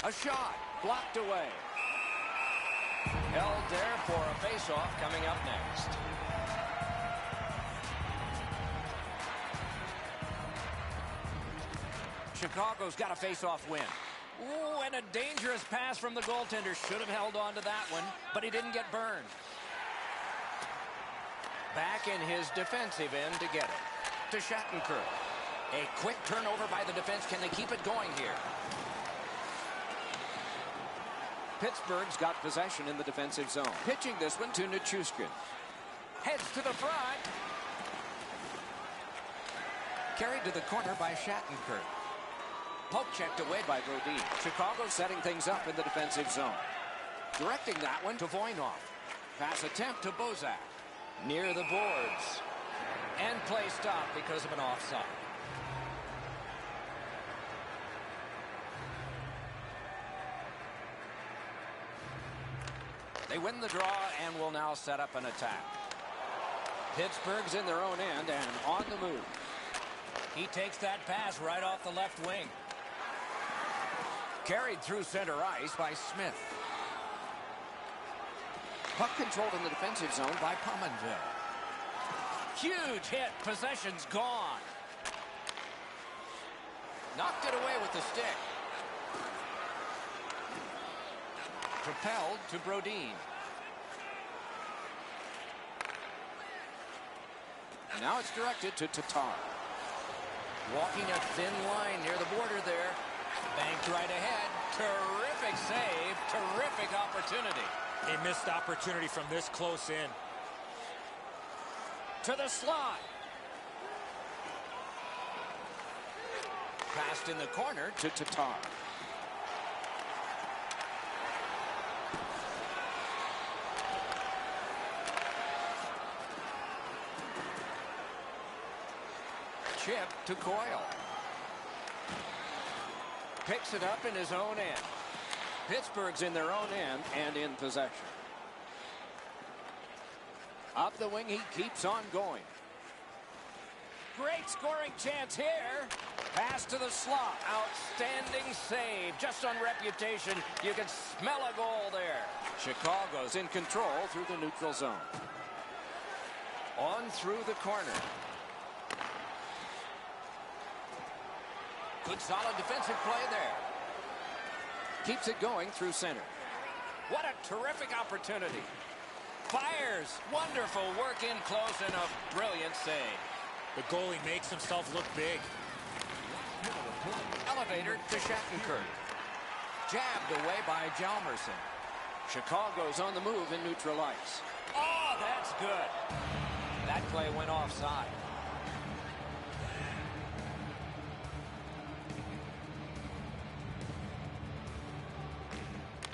A shot blocked away. Held there for a faceoff coming up next. Chicago's got a faceoff win. Ooh, and a dangerous pass from the goaltender. Should have held on to that one, but he didn't get burned. Back in his defensive end to get it. To Shattenkirk. A quick turnover by the defense. Can they keep it going here? Pittsburgh's got possession in the defensive zone. Pitching this one to Nichushkin. Heads to the front. Carried to the corner by Shattenkirk. Poke checked away by Brodin. Chicago setting things up in the defensive zone. Directing that one to Voynov. Pass attempt to Bozak. Near the boards. And play stopped because of an offside. They win the draw and will now set up an attack. Pittsburgh's in their own end and on the move. He takes that pass right off the left wing. Carried through center ice by Smith. Puck controlled in the defensive zone by Pominville. Huge hit. Possession's gone. Knocked it away with the stick. Propelled to Brodin. Now it's directed to Tatar. Walking a thin line near the border there. Banked right ahead. Terrific save. Terrific opportunity. A missed opportunity from this close in. To the slot. Passed in the corner to Tatar. Chip to Coyle. Picks it up in his own end. Pittsburgh's in their own end and in possession. Up the wing, he keeps on going. Great scoring chance here. Pass to the slot. Outstanding save. Just on reputation, you can smell a goal there. Chicago's in control through the neutral zone. On through the corner. Good solid defensive play there. Keeps it going through center. What a terrific opportunity. Fires. Wonderful work in close and a brilliant save. The goalie makes himself look big. Elevator to Shattenkirk. Jabbed away by Hjalmarsson. Chicago's on the move in neutral ice. Oh, that's good. That play went offside.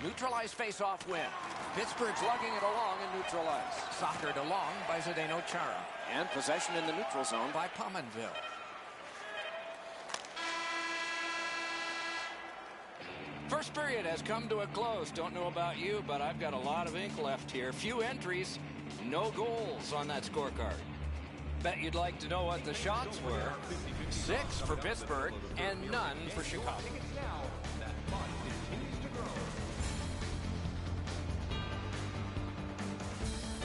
Neutral ice face-off win. Pittsburgh's lugging it along in neutral ice. Soccered along by Zdeno Chara. And possession in the neutral zone by Pominville. First period has come to a close. Don't know about you, but I've got a lot of ink left here. Few entries, no goals on that scorecard. Bet you'd like to know what the shots were. 6 for Pittsburgh and none for Chicago.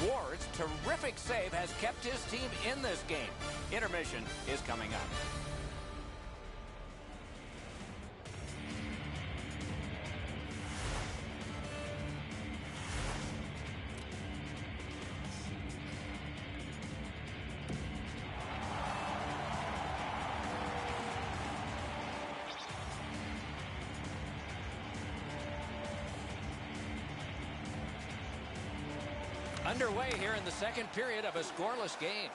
Ward's terrific save has kept his team in this game. Intermission is coming up. Underway here in the second period of a scoreless game.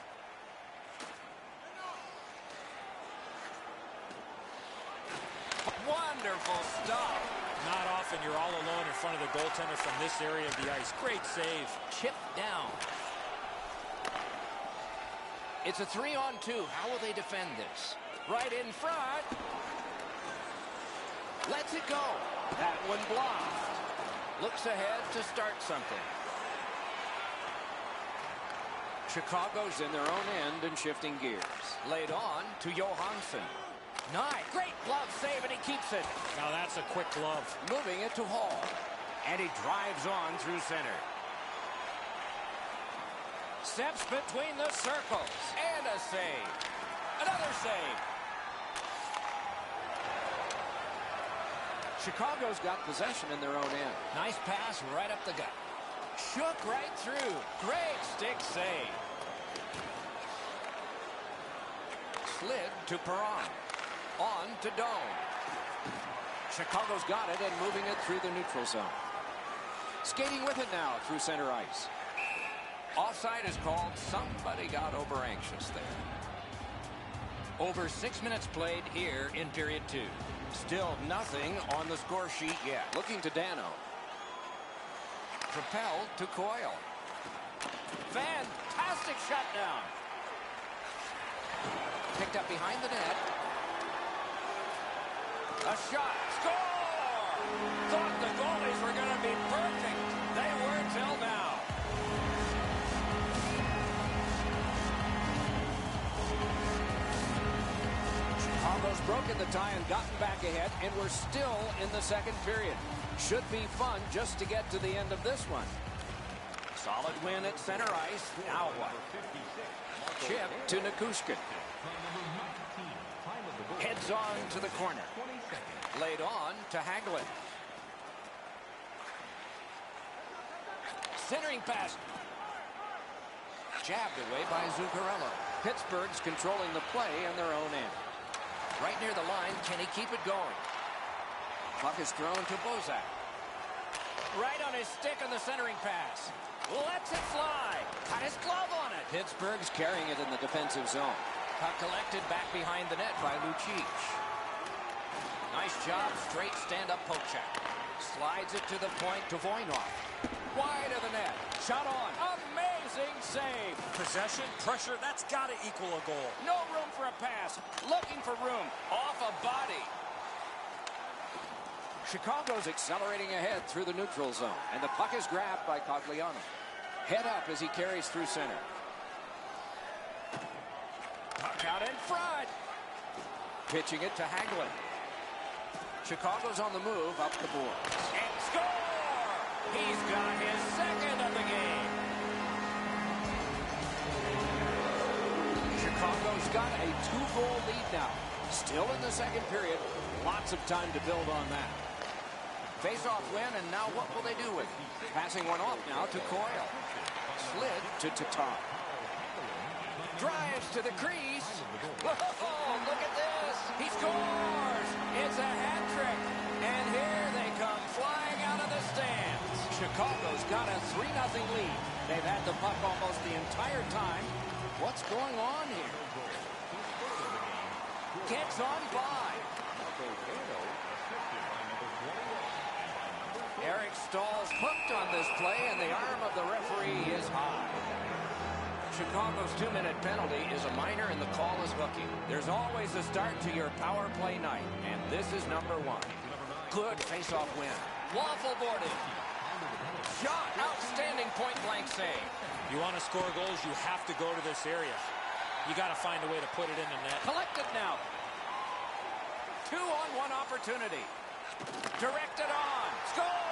Wonderful stop. Not often you're all alone in front of the goaltender from this area of the ice. Great save. Chipped down. It's a 3-on-2. How will they defend this? Right in front. Lets it go. That one blocked. Looks ahead to start something. Chicago's in their own end and shifting gears. Laid on to Johansson. Nice. Great glove save, and he keeps it. Now that's a quick glove. Moving it to Hall. And he drives on through center. Steps between the circles. And a save. Another save. Chicago's got possession in their own end. Nice pass right up the gut. Shook right through. Great stick save. Slid to Perron. On to Doan. Chicago's got it and moving it through the neutral zone. Skating with it now through center ice. Offside is called. Somebody got over anxious there. Over 6 minutes played here in period 2. Still nothing on the score sheet yet. Looking to Dano. Propelled to Coyle. Fantastic shutdown. Picked up behind the net. A shot. Score! Thought the goalies were going to be perfect. They were till now. Chicago's broken the tie and gotten back ahead, and we're still in the second period. Should be fun just to get to the end of this one. Solid win at center ice. Now what? Chip to Nikushkin. Heads on to the corner. Laid on to Hagelin. Centering pass. Jabbed away by Zuccarello. Pittsburgh's controlling the play in their own end. Right near the line, can he keep it going? Puck is thrown to Bozak. Right on his stick on the centering pass. Lets it fly. Got his glove on it. Pittsburgh's carrying it in the defensive zone. Puck collected back behind the net by Lucic. Nice job, straight stand-up poke check. Slides it to the point to Voynov. Wide of the net. Shot on. Amazing save. Possession, pressure, that's got to equal a goal. No room for a pass. Looking for room. Off a body. Chicago's accelerating ahead through the neutral zone. And the puck is grabbed by Cogliano. Head up as he carries through center. Puck out in front. Pitching it to Hagelin. Chicago's on the move up the boards. And score! He's got his second of the game. Chicago's got a 2-goal lead now. Still in the second period. Lots of time to build on that. Face-off win, and now what will they do with it? Passing one off now to Coyle. Slid to Tatar. Drives to the crease. Oh, look at this. He scores. It's a hat trick. And here they come flying out of the stands. Chicago's got a 3-0 lead. They've had the puck almost the entire time. What's going on here? Gets on by. Eric Stahl's hooked on this play, and the arm of the referee is high. Chicago's 2-minute penalty is a minor, and the call is hooking. There's always a start to your power play night, and this is number 1. Good face-off win. Waffle boarded. Shot. Outstanding point-blank save. You want to score goals, you have to go to this area. You got to find a way to put it in the net. Collected now. 2-on-1 opportunity. Directed on. Score!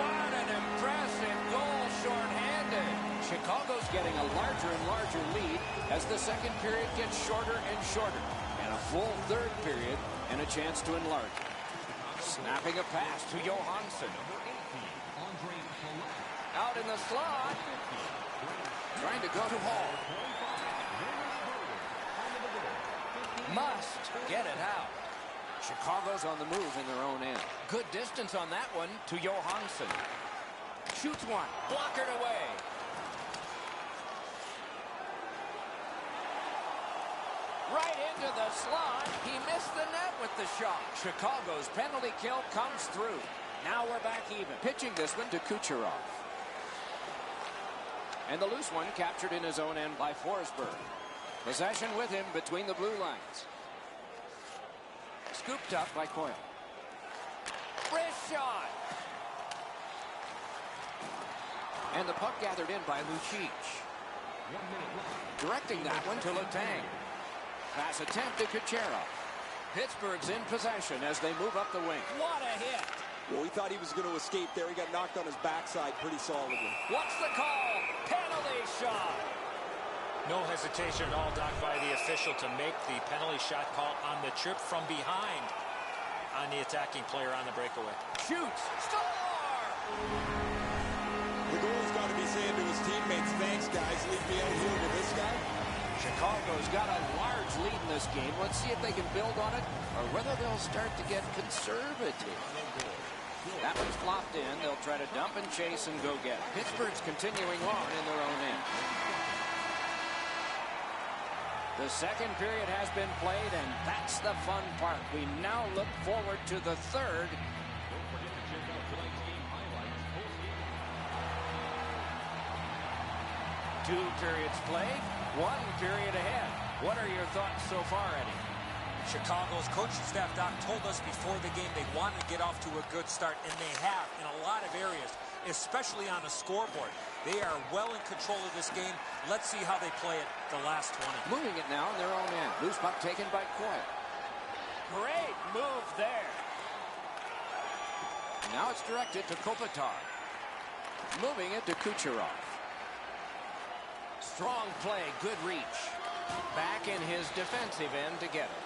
What an impressive goal shorthanded. Chicago's getting a larger and larger lead as the second period gets shorter and shorter. And a full third period and a chance to enlarge. Snapping a pass to Johansson. Out in the slot. Trying to go to Hall. Must get it out. Chicago's on the move in their own end. Good distance on that one to Johansson. Shoots one. Blockered away. Right into the slot. He missed the net with the shot. Chicago's penalty kill comes through. Now we're back even. Pitching this one to Kucherov. And the loose one captured in his own end by Forsberg. Possession with him between the blue lines. Scooped up by Coyle. Wrist shot. And the puck gathered in by Lucic. Directing that one to Letang. Pass attempt to Kucherov. Pittsburgh's in possession as they move up the wing. What a hit. Well, we thought he was going to escape there. He got knocked on his backside pretty solidly. What's the call? Penalty shot. No hesitation at all, Doc, by the official to make the penalty shot call on the trip from behind on the attacking player on the breakaway. Shoots. Score! The goal's got to be saying to his teammates, thanks, guys. Leave me out here with this guy. Chicago's got a large lead in this game. Let's see if they can build on it or whether they'll start to get conservative. That one's flopped in. They'll try to dump and chase and go get it. Pittsburgh's continuing on in their own end. The second period has been played, and that's the fun part. We now look forward to the third. Don't forget to check out tonight's game highlights. 2 periods played, 1 period ahead. What are your thoughts so far, Eddie? Chicago's coaching staff, Doc, told us before the game they wanted to get off to a good start, and they have in a lot of areas, especially on the scoreboard. They are well in control of this game. Let's see how they play it the last 20. Moving it now in their own end. Loose puck taken by Coyle. Great move there. Now it's directed to Kopitar. Moving it to Kucherov. Strong play, good reach. Back in his defensive end to get it.